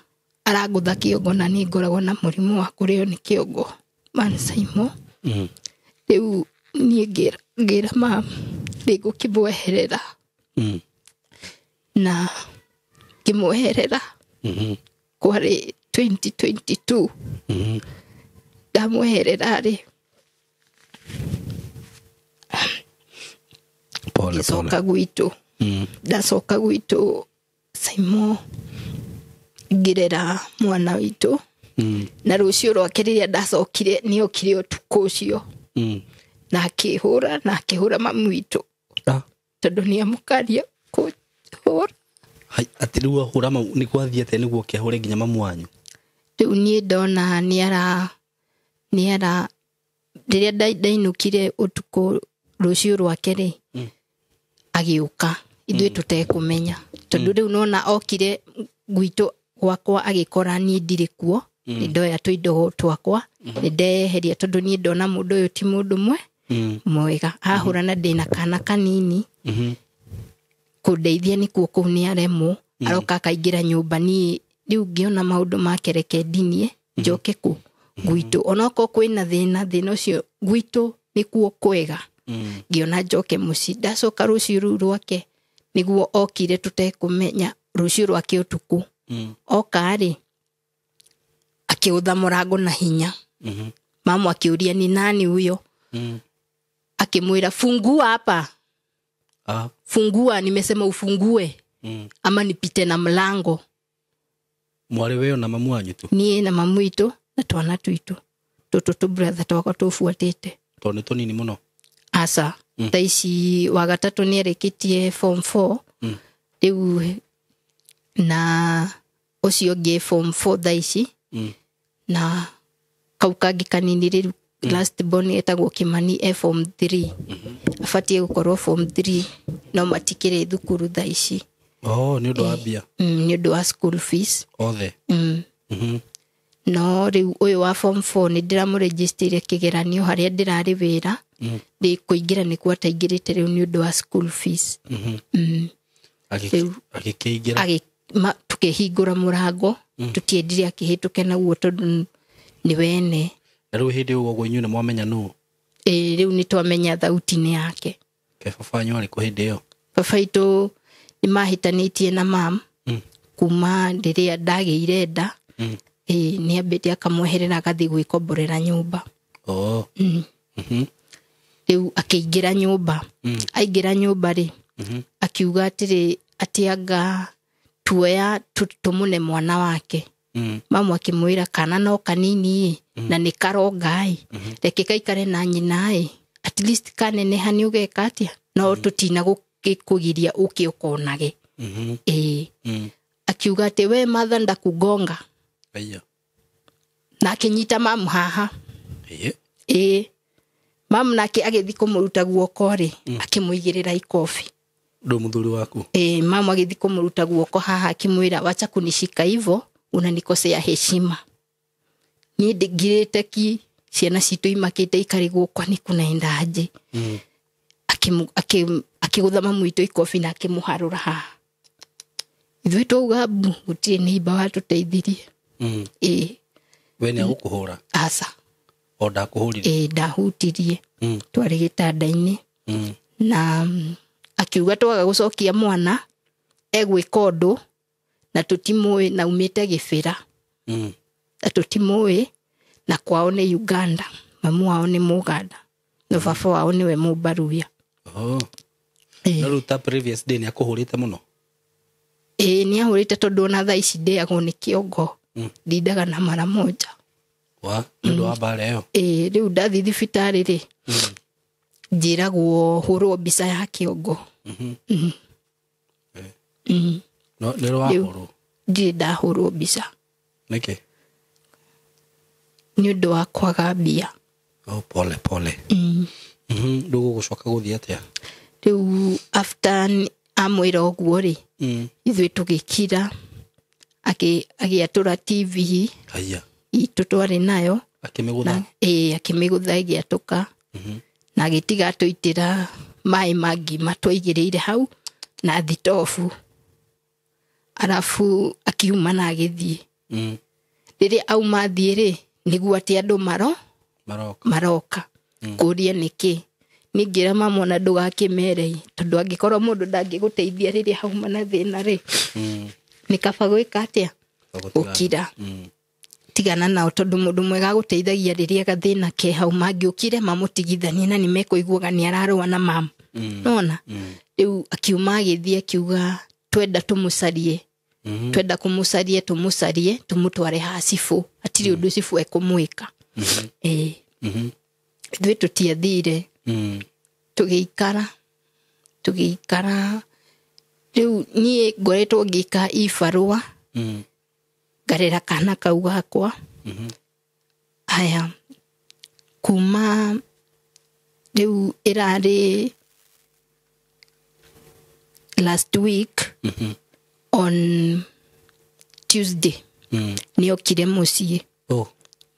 aragutha kiongo na ni ngoragwo na murimu wa kurio ni kiongo mansaimo riu nie ngira mam ndigukibweherera na kimweherera kwari 2022 ndamweherera ri soka gwitu ndacoka gwitu saimo ngirera mwana witu na rucio rwake riria ndacokire niokire utuku ucio na akihura mamu witu tondu ni amukaria kuhura ati riu ahura mamu ni kwathiete niguo kiahure nginya mamu wanyu riu nie ndona niara riria ndainukire utuku rucio rwake ri agiuka ithuĩ tutekumenya tondu riu nona okire gwitu gwakwa agikora ni ndire kuo ni ndoya tuindo twakwa ni ndeheria tondu ni ndona mundu uyu ti mundu mwega ahurana ndina kana kanini kundeithia ni kuo kuu ni aremo aroka akaingira nyumba ni riu ngiona maundu make reke ndinie njoke ku gwitu onako kwina thina ucio gwitu ni kuo kwega ngiona njoke muci ndacoka rucio ruru rwake niguo okire tutekumenya rucio rwake utuku okari akiutha murango na hinya mamu akiuria ni nani huyo akimwira fungua hapa fungua nimesema ufungue ama nipite na mlango mwari wewe na mamu wanyu tu nie na mamu itu na twana tuitu tu brother twakwa tufuatite tone tonini muno asa taici wa gatatu ni erekitie form 4 riu na ucio nge form 4 taici na kaukangi kanini riu last born etagwo Kimani form 3 afatie gukorwo form 3 no matikire thukuru taici ni undu wa bia ni undu wa school fees othe no riu uyu wa form 4 ni ndiramuregister kigeranio haria ndirari wira ndi kuingira ni kwa taingirite riu ni undu wa school fees agikiingira tukihingura murango tutiendire akihituke na guo tondu ni wene riu hindi ugo gwenyu ni mwamenya nu riu ni twamenya thauti ni yake ke babanyu ari ku hindi yo baba itu ni mahitanitie na mam kuma ndiria ndageire nda ni ambite akamweherera agathi gwikomborera nyumba riu akiingira nyumba aingira nyumba ri akiuga atiri atianga tuoya tumune mwana wake mamu akimwira kana no kanini na ni karongai reke kaikare na nyina at least kanene hani ugeka atia no tutina kugiria uki ukonage akiuga ati we mother ndakugonga na akinyita mamu haha mamu nake agithi kumuruta guoko ri akimuigirira ikofi ndo muthuri waku mamu agithi kumuruta guoko haha akimwira wacha kunishika hivyo unanikosea heshima ni ndigirite ki ciana citu imakite ikarigwo kwani kunaenda aje akigutha mamu itu ikofi na akimuharura haha ithuĩ twauga gutirĩ nĩ imba watuteithirie we nĩ agũkũhũra aca o ndakũhũrire ndahutirie twarĩ gĩtanda-inĩ na akiuga twaga gũcokia mwana egwĩka ũndũ na tũtimũĩ na umĩte Gĩbĩra na tũtimũĩ na kwao nĩ Uganda mamu wao nĩ Mũganda na baba wao nĩwe Mũmbaruya na rĩu ta previous day nĩ akũhũrĩte mũno ni ahurite tondu na thaa ici ndeagwo ni kiongo ndindaga na mara moja ndo abale yo riu ndathi thibitari ri njiragwo hurwo mbica ya kiongo no nero wahurwo ndahurwo mbica niki ni undu wa kwaga mbia pole ndugu gucoka guthia atia riu after amwira oguo ri ithuĩ tugikira agiatura TV Haya. itu twari nayo Akimigutha. akimigutha igiatuka na agitiga atuitira mai mangi matwaigiriire hau na thitofu arafu akiuma na agithie riria auma thie niguo ati andu maroka kuria niki ningira mamona ndugakimere tondu angikorwo mundu ndangiguteithia riria hauma na thina nikaba gwika atia ukira tigana nao tondu mundu mwega guteithagia riria gathina ke hauma angiukire mamutigithanie na nimekuiguaga ni ararwa na mam nona riu akiuma agithie akiuga twenda tumucarie twenda kumucarie tumutware hasifu atiri undu cifu ekumwika ithui tutiathire tugiikara riu nie ngoretwo ngika ibarua ngarera kana kau gakwa aya kuma riu irari last week on Tuesday niokire mucii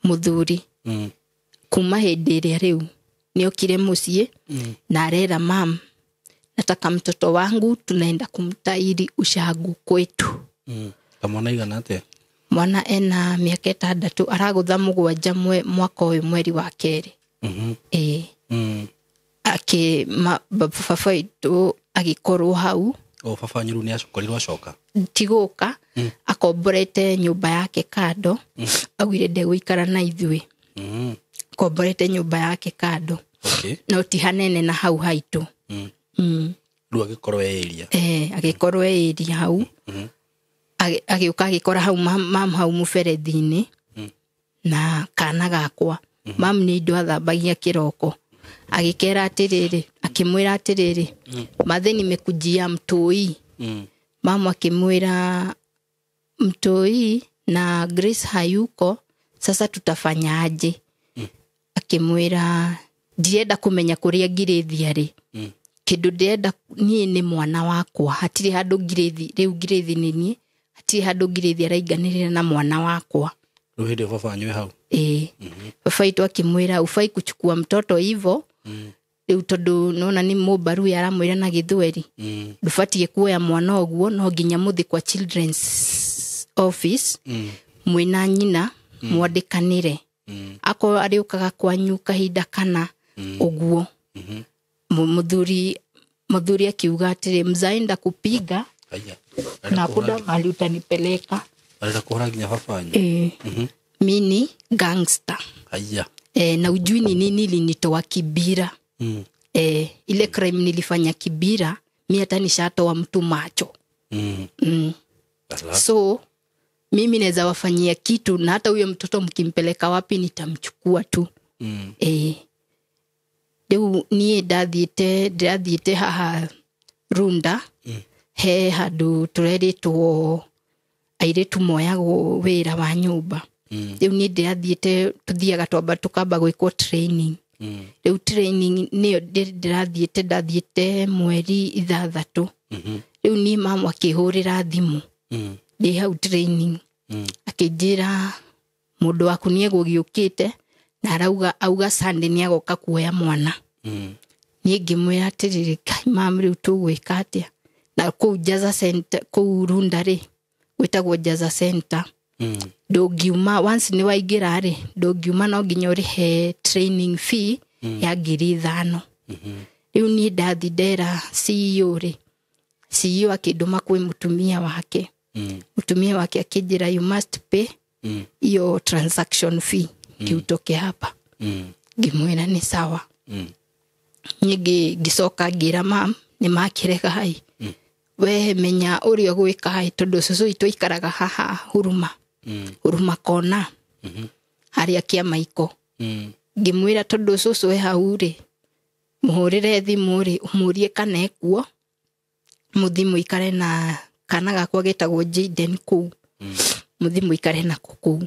muthuri kuma hindi iria riu niokire mucii na arera mam nataka mtoto wangu tunaenda kumtairi ushagu kwetu kamwana igana atia mwana ena miaka 6 aragutha mugwanja mwaka uyu mweri wa keri baba itu agikorwo hau baba nyiru ni acokorirwo acoka tiguka akomborete nyumba yake kando agwire ndegũikara na ithui akomborete nyumba yake kando no ti hanene na hau haitu ru agikorwo area agikorwo area hau agiuka agikora hau mam hau muferethini na kana gakwa mam ni indo athambagia kiroko agikera atiriri akimwira atiriri matheni mekujia mtoi mama akimwira mtoi na Grace hayuko sasa tutafanya aje akimwira ndienda kumenya kuria Girethi ari kindu ndienda nie ni mwana wakwa hatiri handu Girethi riu Girethi ni nie hatiri handu Girethi araiganirira na mwana wakwa ruhinde baba nywe hau baba itu akimwira ufai kuchukua mtoto hivyo riu tondu nona ni mubaru yaramwira na Githweri dufatie kuoya mwana oguo no nginya muthi kwa children's office mwina nyina mwandikanire ako ariukaga kwanyu kahinda kana oguo muthuri akiuga atiri mzaenda kupiga na kuda mali utanipeleka aleta kuhora nginya baba nyu mini gangster na ujui ni nini linitoa Kibira ile crime nilifanya Kibira mimi hata nishatoa mtu macho so mimi naweza wafanyia kitu na hata huyo mtoto mkimpeleka wapi nitamchukua tu leo nie dathiete haha Runda he handu tureritwo airetu moyagwo wira wa nyumba leo nie ndathiete tuthiaga twamba tukamba gwikwo training leo training niyo ndathiete mweri 6 leo ni mama akihurira thimu ndi hau training akijira mundu waku nie gugiukite na auga Sunday ni agoka kuoya mwana nie ngimwira atiriri kai mama riu tugwika atia na ku Jaza Center ku Runda ri gwitagwo Jaza Center ndungiuma once ni waigira ri ndungiuma no nginya urihe training fee ya 5,000 riu ni ndathi ndera CEO akiduma kwi mutumia wake akijira you must pay your transaction fee kiutoke hapa ngimwira ni sawa nyingi gisoka ngira mam ni makirega hai we menya urio gwika hai tondu cucu itu ikaraga haha huruma kona haria kia maiko ngimwira tondu cucu we hau ri muhurire thimu ri umurie kana ekuo muthimu ikare na kana gakwa getagwo Jaden ku muthimu ikare na kuku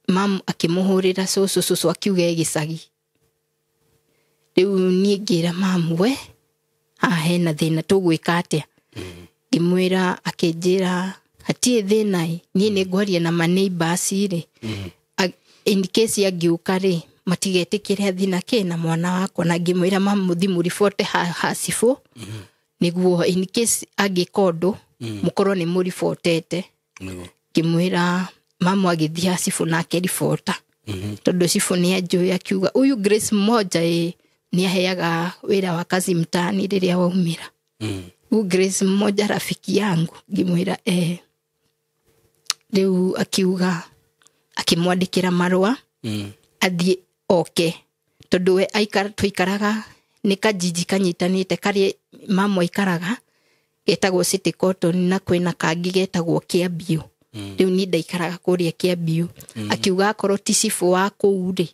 mam akimuhurira cucu akiuge gicagi riu nie ngira mam we hena thina tugwika atia ngimwira akinjira hatie thina nie ni ngwaria na ma neighbors ri in case ya giuka ri matigetikire thina kina mwana wako na ngimwira mamuthimu report hasifu niguo in case agikondo mukorwo ni muripotete ngimwira mamu agithia hasifu na ke reporta tondu sifu ni ajui akiuga uyu Grace mmoja ni aheaga wira wa kazi mtaani riria waumira Grace mmoja rafiki yangu ngimwira riu akiuga akimwandikira marua athie tondu we tuikaraga ni kajiji kanyitanite kari mamu aikaraga getagwo City Cotton na kwina kangi getagwo Kiambiu riu ni ndaikaraga kuria Kiambiu akiuga akorwo ti sifu wa kuuri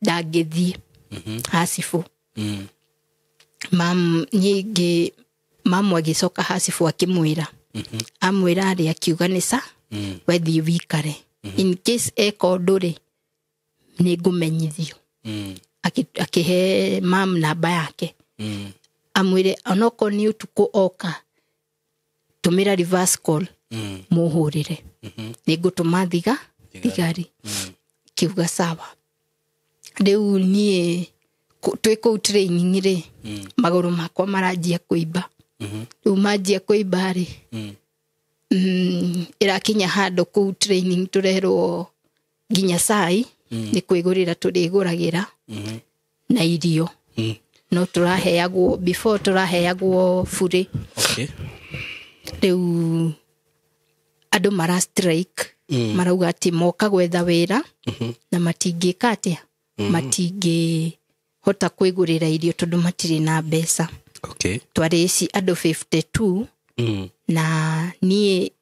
ndangithie hasifu nyingi mamu agicoka hasifu akimwira amwira ari akiuga nisa wethi wikare in case ekondore ni ngumenyithio akihe mam namba yake amwire onoko ni utuko oka tumira reverse call muhurire ni gutuma thigari kiuga sawa riu nie twiko training ri maguru makwa maranjia kuimba riu manjia kuimba ri irakinya hando ku training turerwo ginya sai ni kwigurira turiguragira na irio no turaheagwo before turaheagwo furi riu ando mara strike marauga ati moka gwetha wira na matingika atia matingi hota kwigurira irio tondu matiri na mbeca twareci ando 52 na nie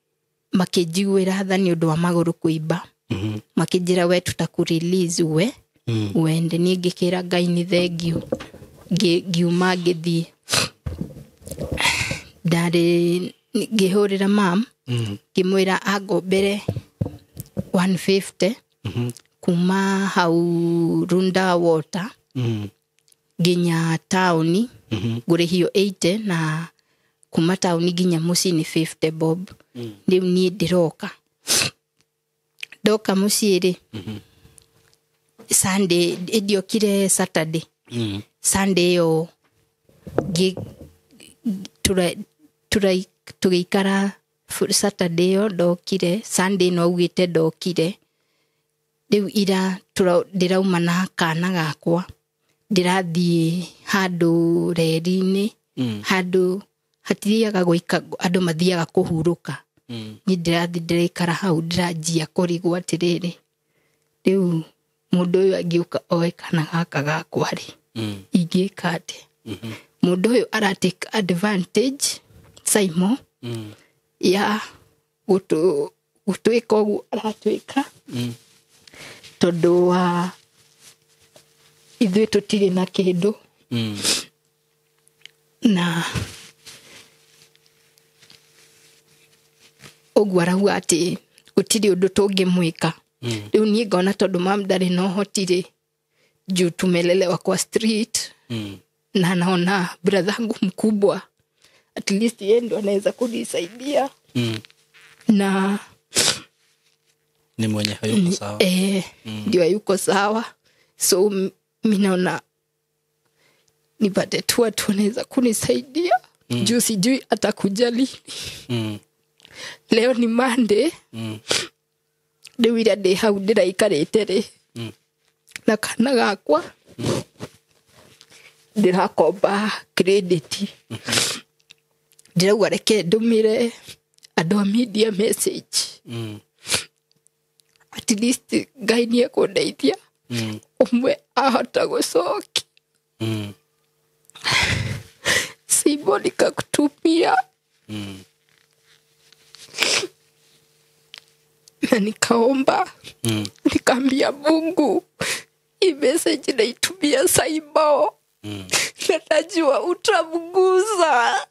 makijiguira thani undu wa maguru kuimba makijira we tutakurelease we wende ni ngikira Ngai ni thengio ngiuma ngithie ndari ngihurira mam ngimwira agombere 150 kuma hau Runda Water ginya tauni ngurihio 80 na kuma tauni ginya muci ni 50 bob riu ni ndiroka doka muciiri Sunday idiokire Saturday Sunday yo tugaikara Saturday yo dokire Sunday no ugite dokire riu ira ndirauma na kana gakwa ndirathie handu reri-ini handu hatiriaga goika andu mathiaga kuhuruka ni ndirathi ndiraikara hau ndiranjia kurigwo atiriri riu mundu uyu agiuka oe kana gaka gakwa ri ingika ati mundu uyu aratake advantage Saimo ya gutwika uguo aratwika tondu wa ithuĩ tutiri na kindu na uguo arauga ati gutiri undu tungimwika riu nie ngona tondu mam ndari no hotire juu tumelelewa kwa street na naona brother wangu mkubwa at least yeye ndo anaweza kunisaidia na ni mwenye hayuko sawa ndio yuko sawa so mimi naona nipate tu watu wanaweza kunisaidia juu sijui atakuja lini leo ni Monday ndio ira de hau ndiraikarite ri na kana gakwa ndirakomba credit ndirauga reke ndumire andu a media message at least Ngai ni ekundeithia umwe ahota gucokia simu nikakutumia na nikaomba nikaambia Mungu hii message naitumia Saimo na najua utamguza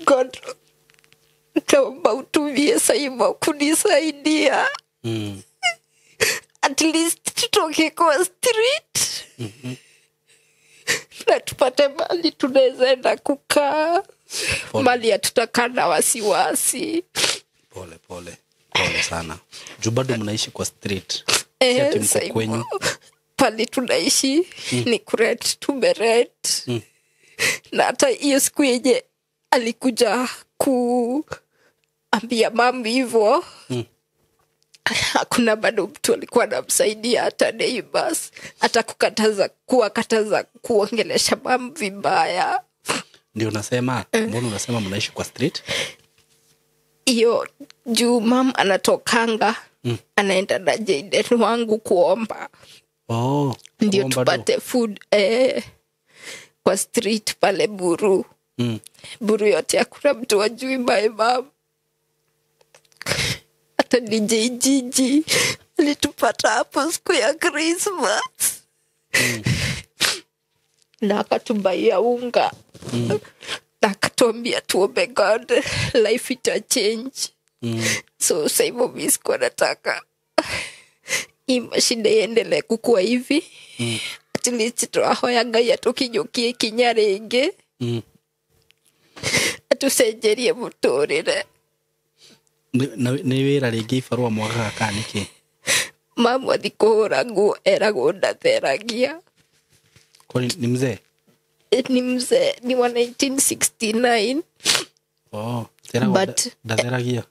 God naomba utumie Saimo kunisaidia at least tutoke kwa street na tupate mali tunaweza enda kukaa mali hatutakaa na wasiwasi. Pole sana. Juu bado mnaishi kwa street. Si ati mko kwenyu. Pali tunaishi ni kurent, tumerent. Na hata hiyo siku yenye alikuja kuambia mami hivyo, hakuna bado mtu alikuwa anamsaidia, hata neighbors, hata kuwakataza kuongelesha mami vibaya. Ndio nasema, mbona unasema mnaishi kwa street? Iyo juu mam anatokanga, anaenda na Jaden wangu kuomba. Ndio tupate food kwa street pale Buru. Buru yote hakuna mtu wajui my mom. Hata DJ Gigi alitupata hapo siku ya Christmas. Na akatubaia unga. Na akatuambia tuombe God, life ita change. So saivo misko nataka hii mashida iendelee kukua hivi. At least twahoya Ngai atukinyukie kinya ringi. Atucenjerie muturire. Ni wira ringi ibarua mwaka kaniki. Mama thikuhura nguo eragwo ndatheragia. Kwani ni mzee? Ni mzee, ni wa 1969. But ndatheragia.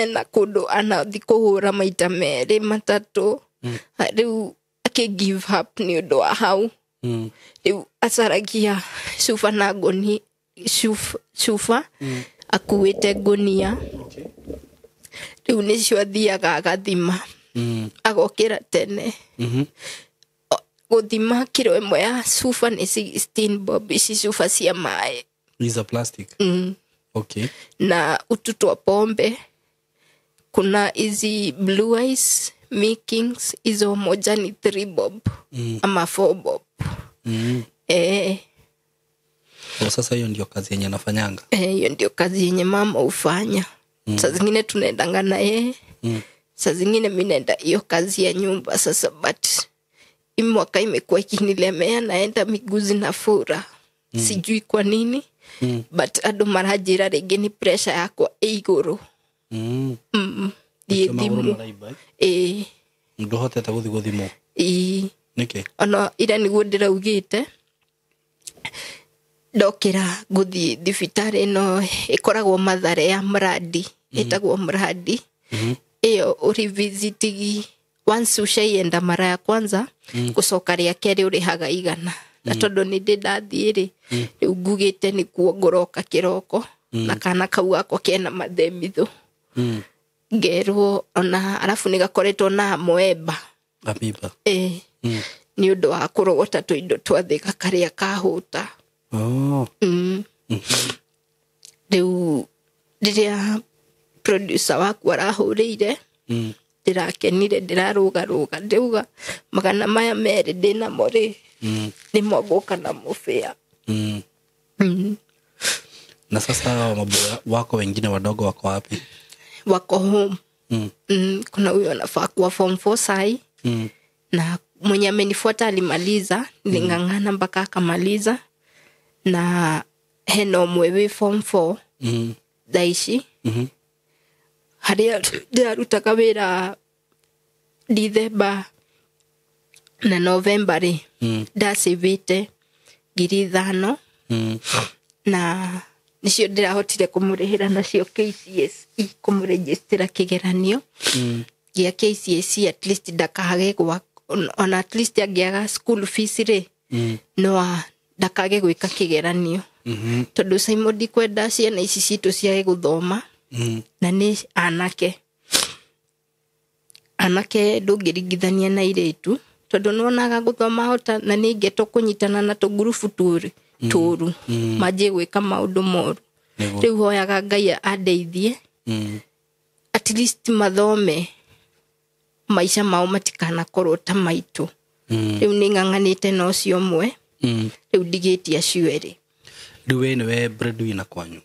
Na kundu anathi kuhura maita meri matatu. Riu give up ni undu wa hau. Riu acaragia cuba na ngoni, cuba akuite ngunia. Riu nicio athiaga agathima. Agokira tene. Guthima kilo imwe ya cuba ni 16 bob, ici cuba cia mai. These are plastic. Okay. Na ututwa pombe. Kuna hizi blue eyes makings, hizo moja ni 3 bob ama 4 bob. Sasa hiyo ndio kazi yenye anafanyanga. Hiyo ndio kazi yenye mama ufanya. Saa zingine tunaendanga na yeye. Saa zingine mimi naenda hiyo kazi ya nyumba sasa, but mwaka imekuwa ikinilemea, naenda miguzi na fura. Sijui kwa nini. But ado marajira ringi ni pressure yakwa iguru. Thimu. Ndohotete guthi guthimo. Niki? Ona ira niguo ndiraugite. Ndokira guthi thibitari no ikoragwo Mathare ya Mradi, itagwo Mradi. Iyo urivisitigi once ushaienda mara ya kwanza, gucoka ria keri urihaga 100. Na tondu ni ndathiri riu ngugite ni kuo ngoroka kiroko na kana kau gakwa kena mathemitho. Ngerwo ona arafu nigakoretwo na moeba. Abiba. Ni undu wa kurogota tuindo twathika karia kahuta. Riu ndiria producer waku arahurire, ndirakenire, ndiraruga ndiuga magana maya meri ndina mori ni mogoka na mufia. Na sasa maboya wako wengine wadogo wako wapi? Wako home. Kuna huyo anafaa kuwa form 4 sai. Na mwenye amenifuata alimaliza, nilingangana mpaka akamaliza. Na heno mwewe form 4 daishi. Haria ndirarutaga wira December na November ri ndacivite 5,000 na nicio ndirahotire kumurihira nacio KCSE kumuregistera kigeranio gia KCSE. At least ndakage gwa on at least agiaga school fees ri no ndakage gwika kigeranio. Tondu Simon ndikwenda ciana ici citu ciage guthoma. Na ni anake ndungirigithania na iretu, tondu nonaga guthoma hota na ni ngeto kunyitana na to group turu maje gwika maundu moru. Riu hoyaga Ngai andeithie at least mathome maisha mao matikana korwo ta maitu. Riu ni nganganite no cio mwe. Riu ndigiti acio eri. Riu we niwe breadwinner kwanyu.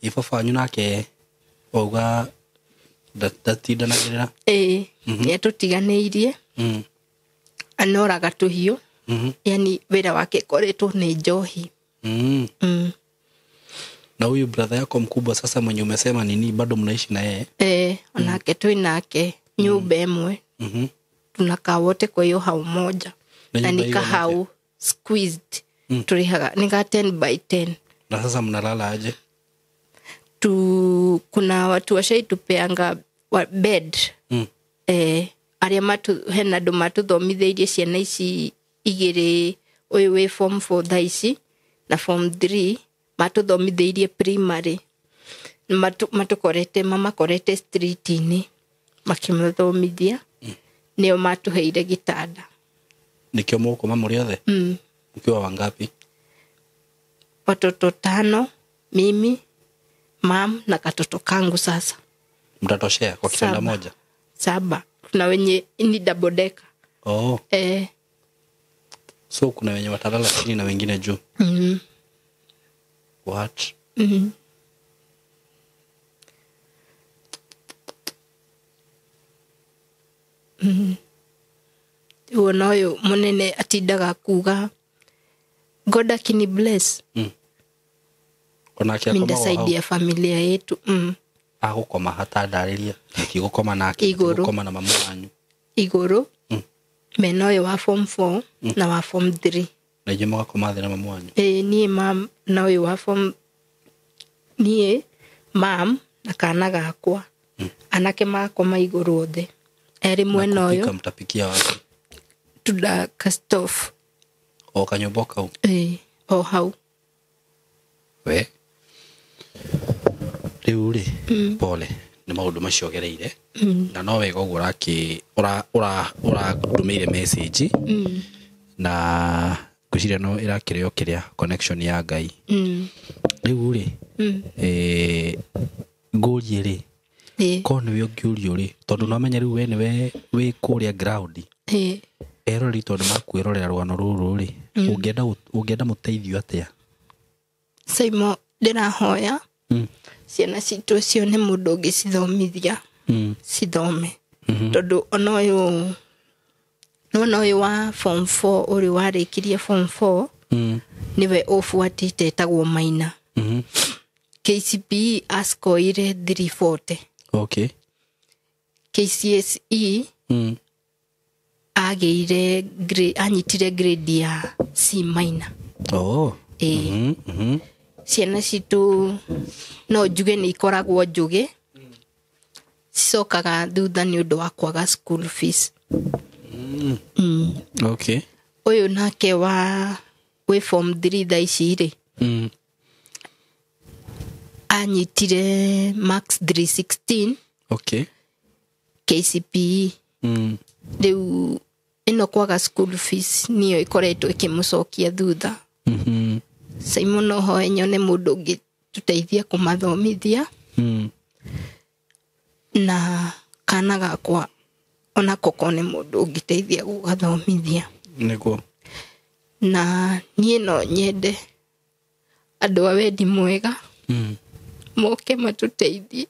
Ifo fanyu nake oga ndatindanagirira. Ni atutiganiirie. Anoraga tuhiu. Yani wira wake koretwo ni njohi. Na huyu brother yako mkubwa sasa mwenye umesema nini bado mnaishi na yeye? Onake tu nake nyumba emwe. Tunakaa wote kwa hiyo hau moja. Na nika hau squeezed. Tulihaga nika 10 by 10. Na sasa mnalala aje? Kuna watu washaitupeanga bed. Aria hena andu matuthomithĩirie ciana ici igĩrĩ ũyũ wĩ form 4 thaa ici na form 3 matuthomithĩirie primary mamakorete street-inĩ makimathomithia nĩo matuheire gĩtanda. Nikio mũkoma mũrĩ othe? Mkiwa wangapi? Watoto 5, mimi, mam na katoto kangu sasa. Mtatoshea kwa kitanda moja? 7. Kuna wenye ni double decker. So kuna wenye watalala chini na wengine juu. What? Uonoyo munene atindaga kuga God akini bless. Onake minda side ya familia yetu. Agukoma hata ndariria akigukoma nake gukoma na mamu wanyu iguru menoyo wa form 4 na wa form 3 na je magakoma thina mamu wanyu nie mam na uyu wa form nie mam na kana gakwa anake makoma iguru othe eri mwena uyu mtapikia wapi tuda kastof o kanyoboka o hau we riuri pole ni maundu maciogereire na no wega uguo ora ndumeire message na kuciria no irakirio kiria connection ya Ngai riuri ngurie ri ko ni we ngiurio ri tondu no menya riu we ni we kuria ground ero ri tondu makwirorera rwano ruru ri ungienda muteithio atia Saimo ndirahoya ciana citu cio ni mundu ngicithomithia cithome tondu ona uyu wa form 4 uri warikirie form 4 niwe ofuatite tagwo Maina KCPE askoire 340 okay KCSE ageire anyitire grade ya C minor ciana citu no njuge ni ikoragwo njuge cicokaga thutha ni undu wa kwaga school fees okay uyu nake wa we form 3 thaa ici ri anyitire max 316 okay KCPE riu ino kwaga school fees niyo ikoretwo ikimucokia thutha Saimo no ho nyone mundu ngi tuteithia kumathomithia na kana gakwa ona kokone mundu ngiteithia gugathomithia niko na nie no nyende andu a wendi mwega moke matuteithie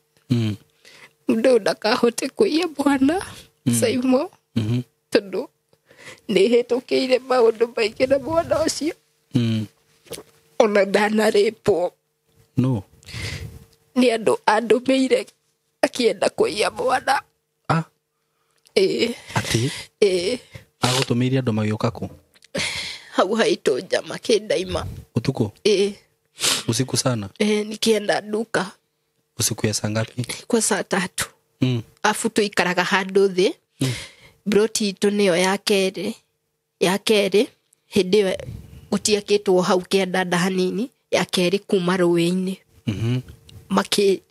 mundu ndakahote kuia bwana Saimo tondu ni hitukiire maundu maingi na bwana ucio ona ndanarepo no ni andu meire akienda kuia bwana ati agutumiria andu magioka ku hau haitu njama kindaima utuko usiku sana nikienda duka usiku ya saa ngapi kwa saa 3 afu tuikaraga handu thi broti itu niyo ya keri hindi gutiakitwo hau kianda hanini ya keri kuma ruwi-ini maki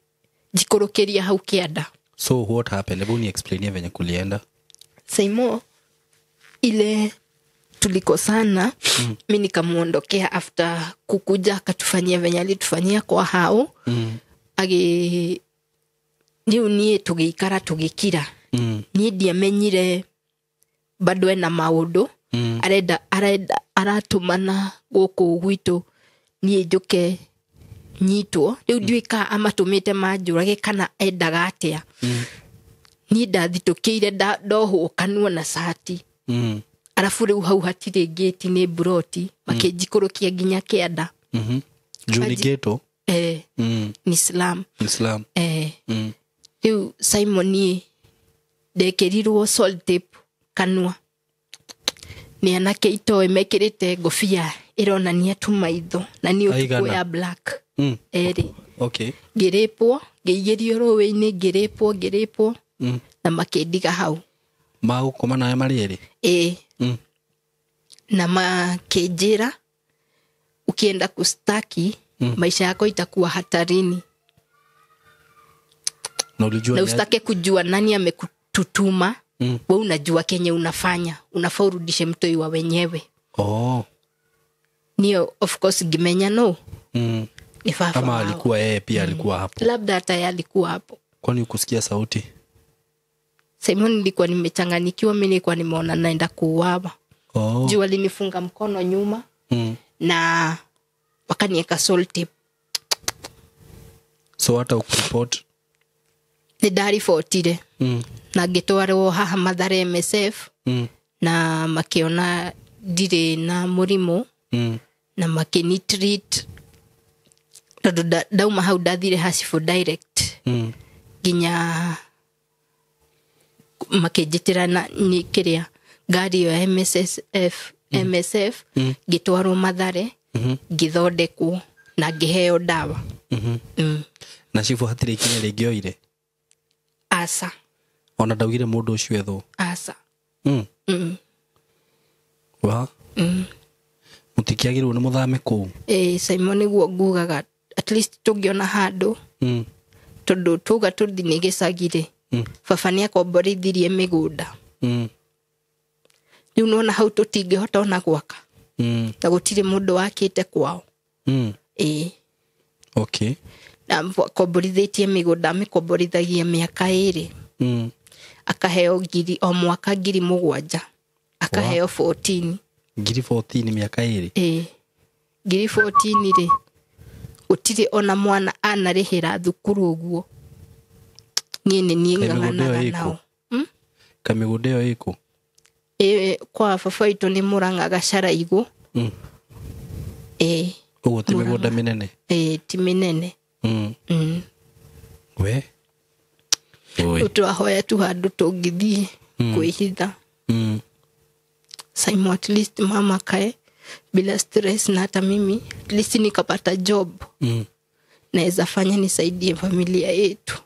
jikurukiria hau kianda. So what happened? Hebu ni explain venye kulienda. Saimo ile tulikosana mimi nikamuondokea after kukuja akatufanyia venye alitufanyia kwa hao niye tugiikara tugikira ni ndiamenyire bado ena maundu aratumana guku gwitu ni njuke nyitwo riu ndwika amatumite manjurage kana endaga atia ni ndathitukiire ndohwo kanua na sati arafu riu hau hatire gate ni broti makijikurukia ginya kianda Juni geto ni Islam. Islam. Riu Simon ni ndekerirwo sellotape kanua. Ni anake itoe mekirite ngofia ironania tu maitho na ni utuku ya black. Okay. Ngiripwo ngiigirio rowe-ini ngiripwo na makendiga hau. Mau koma nawe marieri? Na makenjira ukienda kustaki maisha yako itakuwa hatarini. Na ulijua na ustake kujua nani amekututuma. Wewe unajua kenye unafanya, unafaa urudishe mtoi wa wenyewe. Nio of course gimenya no. Ni fafa kama alikuwa yeye pia alikuwa hapo. Labda hata yeye alikuwa hapo. Kwani ukusikia sauti? Simon nilikuwa nimechanganyikiwa, mimi nilikuwa nimeona naenda kuuawa. Jua linifunga mkono nyuma. Na wakanieka sellotape. So hata ukureport? Ni dari fotire. Na gitwarwo haha Mathare MSF. Na makiona dire na murimo. Na makini treat. Tado dauma hau dathire Hasifo direct. Ginya makejitira na ni kiria gari ya MSF gitwarwo Mathare githondekwo na ngiheo dawa. Na Chifu hatire ikinya rigioire? Asa. Ona ndaugire mundu ucio etho? Asa. Wa? Mutikiagirwo ni muthame ku? Simon niguo ngugaga at least tungiona handu. Tondu tuga tuthi ni gicagire. Baba ni akomborithirie migunda. Riu nona hau tutingihota ona gwaka. Na gutire mundu wakite kwao. Okay. Na komborithitie migunda mikomborithagia miaka 2. Akaheo ngiri o mwaka 7,000. Akaheo 14. Ngiri 14 miaka 2? Ngiri 14 ri. Gutire ona mwana anarihira thukuru uguo. Ngine ni ngangana nao. Kamigunda yo iko? Kwa baba itu ni Murang'a Gacharaigu. Ugo ti migunda minene? Ti minene. We? Utwahoya tu handu tungithie kwihitha. Simon at least mama kae bila stress, na hata mimi at least nikapata job. Naweza fanya nisaidie familia yetu.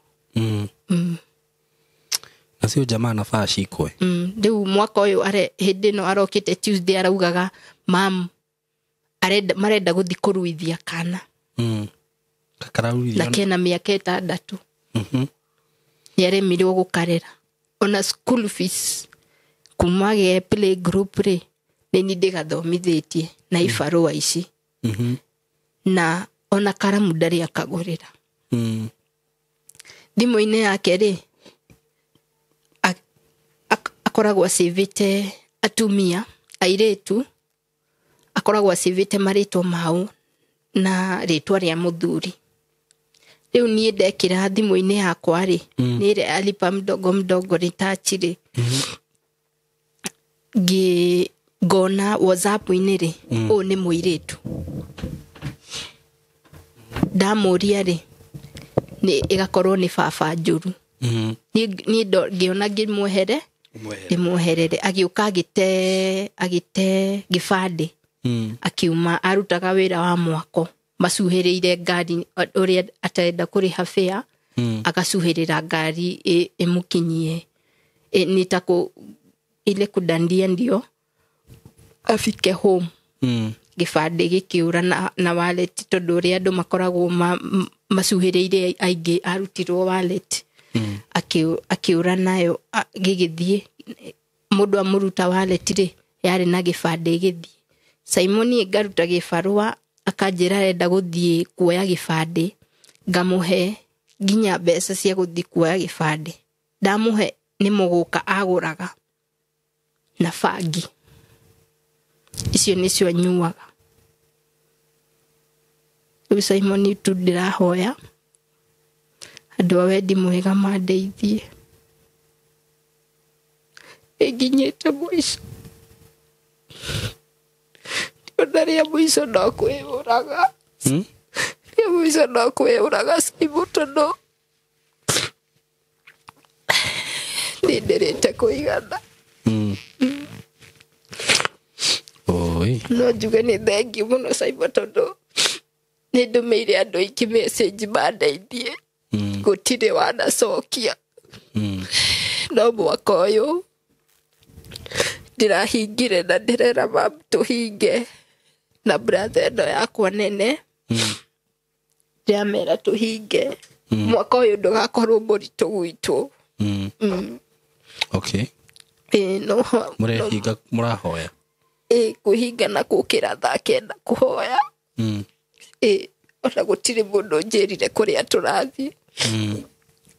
Na sio jamaa nafaa ashikwe. Ndio mwaka uyu hindi no arokite Tuesday araugaga mam marenda guthi kuruithia kana. Kakararuithia. Na kena miaka 6. Yaremirwo gukarera. Ona school fees kumage play group re ni ndigathomithitie na ibarua ici. Na ona karamu ndari akagurira. Thimo-ini yake ri akoragwo acivite atumia airetu, akoragwo acivite maritwa mau na ritwa ria muthuri. Riu nie ndekira thimo-ini yakwa ri ni re alipa mdogo ritachire. Gona WhatsApp-ini ri o ni muiretu. Damuria ri ni igakorwo ni baba njuru. Ni ngiona ngimwehere ndimweherere agiuka agite gibande. Akiuma arutaga wira wa mwako macuhiriire ngari uria atenda kuriha fare. Agacuhirira ngari imukinyie nitako ile kudandia ndio afike home. Gibande gikiura na wallet tondu ria andu makoragwo macuhiriire aingi arutirwo wallet. Akiura nayo gigithie mundu amuruta wallet ri yari na gibande githie. Simon ngaruta gibarua akanjira enda guthie kuoya gibande, ngamuhe ginya mbeca cia guthie kuoya gibande. Ndamuhe ni muguka aguraga na fangi icio nicio nyuaga. Simon tu ndirahoya andu a wendi mwega mandeithie nginyite mwico. Ndaria mwico no kwiyuraga. Ria Mwiso no kwĩũraga Simon tondũ nĩndĩrĩte kũigana. Oi. No njuge nĩ thengiũ mũno Simon tondũ nĩndũmĩire andũ aingĩ message mandeithie. Gũtirĩ wanacokia. No mwaka ũyũ ndĩrahingire na ndĩrera mamu tũhinge na brother ĩno yakwa nene. Ndĩramera tũhinge. Mwaka ũyũ ndũgakorwo mũritũ gwitũ. Okay. No. Mũrehinga mũrahoya. Kũhinga na gũkĩra thaa kenda kũhoya. Ona gũtirĩ mũndũ njĩrire kũrĩa tũrathiĩ.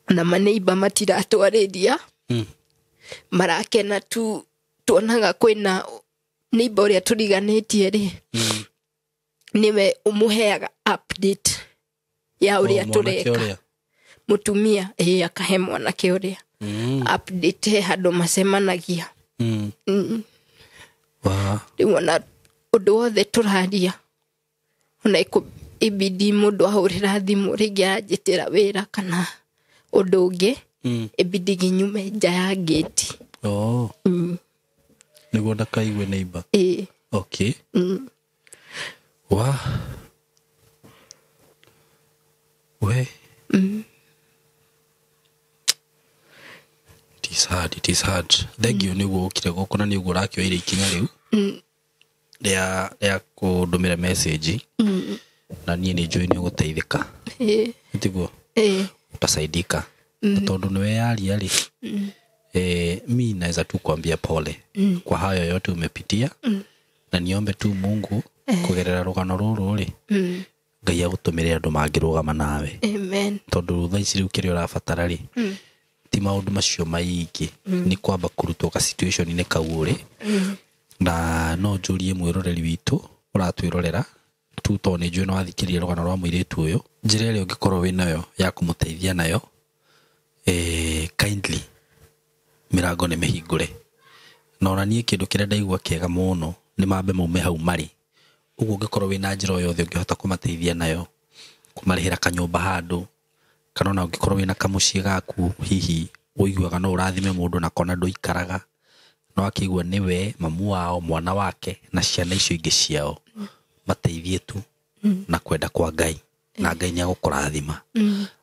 Na maneiba matiratwarĩria. Marakena tu tuonaga kwĩna neiba ũrĩa tũriganĩtie rĩ. Niwe ũmũheaga update ya ũrĩa tũreka. Mũtumia akahe mwanake ũrĩa update he handũ macemanagia. Rĩu ona ũndũ wothe tũraria ona ibidi mũndũ ahũrĩra thimũ rĩngĩ anjĩtĩra wĩra kana ũndũ ũngĩ ibidi nginyume nja ya gate. Nĩguo ndakaigue neighbor. Okay. We. It is hard. Thank you nĩguo ũkire gũkũ na nĩguo ũrakĩoire ikinya rĩu. Rĩa kũndũmĩra message. Na niĩ nĩ njũĩ nĩ ũgũteithĩka. Tiguo. Utasaidika. Tondũ nĩwe yaria rĩ. Mimi naweza tu kuambia pole kwa hayo yote umepitia. Na niombe tu Mungu kugerera rugano rũrũ rĩ. Ngai agũtũmĩre andũ mangĩrũgama nawe. Amen. Tondũ thaa ici rĩu kĩrĩa ũrabatara rĩ. Ti maũndũ macio maingĩ. Nĩ kwamba kũrutwo ka situation nĩ kau ũrĩ. Na no njũrie mwĩroreri witũ ũratwĩrorera tu tondũ nĩ njũĩ no athikĩrĩrie rũgano rwa mũirĩtu ũyũ. Njĩra ĩrĩa ũngĩkorwo wĩ nayo ya kũmũteithia nayo kindly mirango nĩ mĩhingũre. Na ona niĩ kĩndũ kĩrĩa ndaigua kĩega mũno nĩ mambe maume hau marĩ. Ũguo ũngĩkorwo wĩ na njĩra o yothe ũngĩhota kũmateithia nayo, kũmarĩhĩra kanyũmba handũ, kana ona ũngĩkorwo wĩ na kamũciĩ gaku hihi ũiguaga no ũrathime mũndũ na kona ndũikaraga, no akĩigua nĩwe mamu wao mwana wake na ciana icio ingĩ ciao mateithie tu na kwenda kwa Ngai na Ngai nĩ agũkũrathima.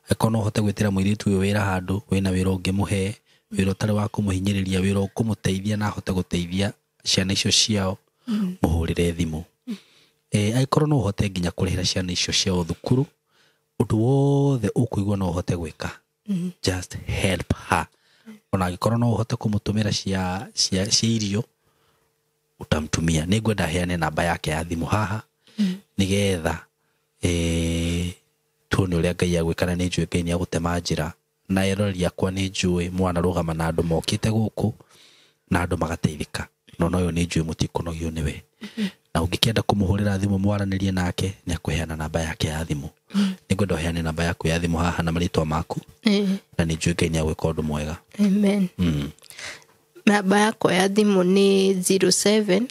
Eko no ũhote gwĩtĩra mũirĩtu ũyũ wĩra handũ, wĩna wĩra ũngĩmũhe, wĩra ũtarĩ wa kũmũhinyĩrĩria, wĩra ũkũmũteithia na ahote gũteithia ciana icio ciao, mũhũrĩre thimũ. Angĩkorwo no ũhote nginya kũrĩhĩra ciana icio ciao thukuru, ũndũ wothe ũkũigua no ũhote gwĩka, just help her. Ona angĩkorwo no ũhote kũmũtũmĩra cia irio, utamtumia. Nĩngwenda heane namba yake ya thimũ haha nĩgetha tuone ũrĩa Ngai agwĩkana. Nĩ njũĩ Ngai nĩ agũtema njĩra, na eroreri akwa nĩ njũĩ mwanarũgama na andũ mokĩte gũkũ na andũ magateithĩka. No ũyũ nĩ njũĩ mũtikũnogio nĩwe. Na ũngĩkĩenda kũmũhũrĩra thimũ mwaranĩrie nake nĩ akũheana namba yake ya thimũ. Nĩngwenda heane namba yaku ya thimũ haha na marĩtwa maku. Na nĩ njũĩ Ngai nĩ agwĩka ũndũ mwega. Amen. Namba yakwa ya thimũ nĩ 07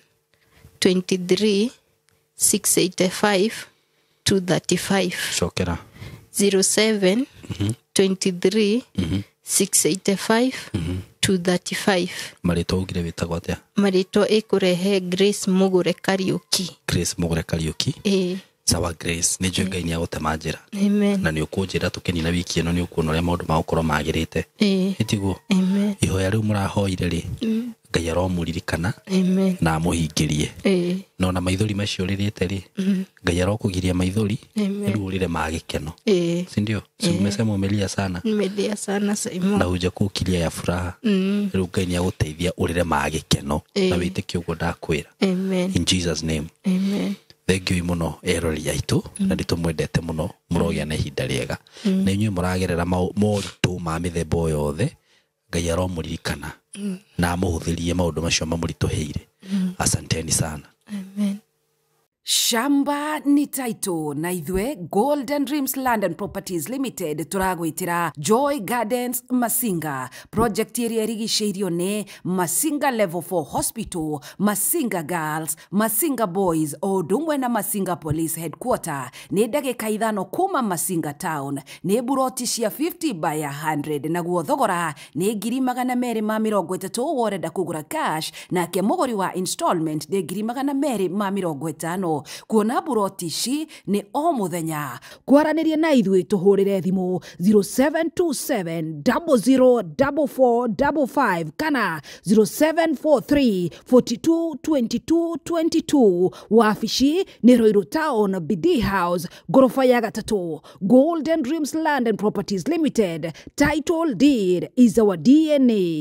23 685 235. Cokera. 07 23 685 235. Marĩtwa ugire wĩtagwo atĩa? Marĩtwa ĩkũrehe Grace Mugure Kariuki. Grace Mugure Kariuki. Sawa Grace, nĩ njũĩ Ngai nĩ agũtema njĩra. Amen. Na nĩ ũkũnjĩra tũkenina wiki ĩno nĩ ũkuona ũrĩa maũndũ magũkorwo magĩrĩte. Ĩtiguo. Amen. Ihoya rĩu mũrahoire rĩ, Ngai aromũririkana na amũhingĩrie. No na maithori macio rĩrĩte rĩ, Ngai arokũgiria maithori rĩu ũrĩre magĩkeno. Si ndio? Umesema umelia sana. Nimelia sana Simon. Na hujakukilia ya furaha. Rĩu Ngai nĩ agũteithia ũrĩre magĩkeno. Na wĩtĩkie ũguo ndakwĩra. Amen. In Jesus name. Amen. Thank you mũno erori aitũ na nĩtũmwendete mũno, mũrogĩa na ihinda rĩega. Na inyuĩ mũragerera moritũ ma mĩthemba yothe, Ngai aromũririkana na amũhũthĩrie maũndũ macio mamũritũhĩire. Asanteni sana. Amen. Shamba ni taito na ithwe Golden Dreams Land and Properties Limited turagwitira Joy Gardens Masinga. Project area rigiceirio ne Masinga Level 4 Hospital, Masinga Girls, Masinga Boys o dumwe na Masinga Police Headquarter. Ne ndagika ithano kuma Masinga Town. Ne buroti cia 50 by 100 na guo thogora ne ngiri magana meri ma mirongo itatu woreda kugura cash na ke mogori wa installment de ngiri magana meri ma mirongo itano. Kuona buroti ici ni o muthenya. Kwaranirie na ithui tuhurire thimu 0727 004455 kana 0743 42 22 22. Wafici ni Roiro Town BD House gorofa ya gatatu. Golden Dreams Land and Properties Limited. Title deed is our DNA.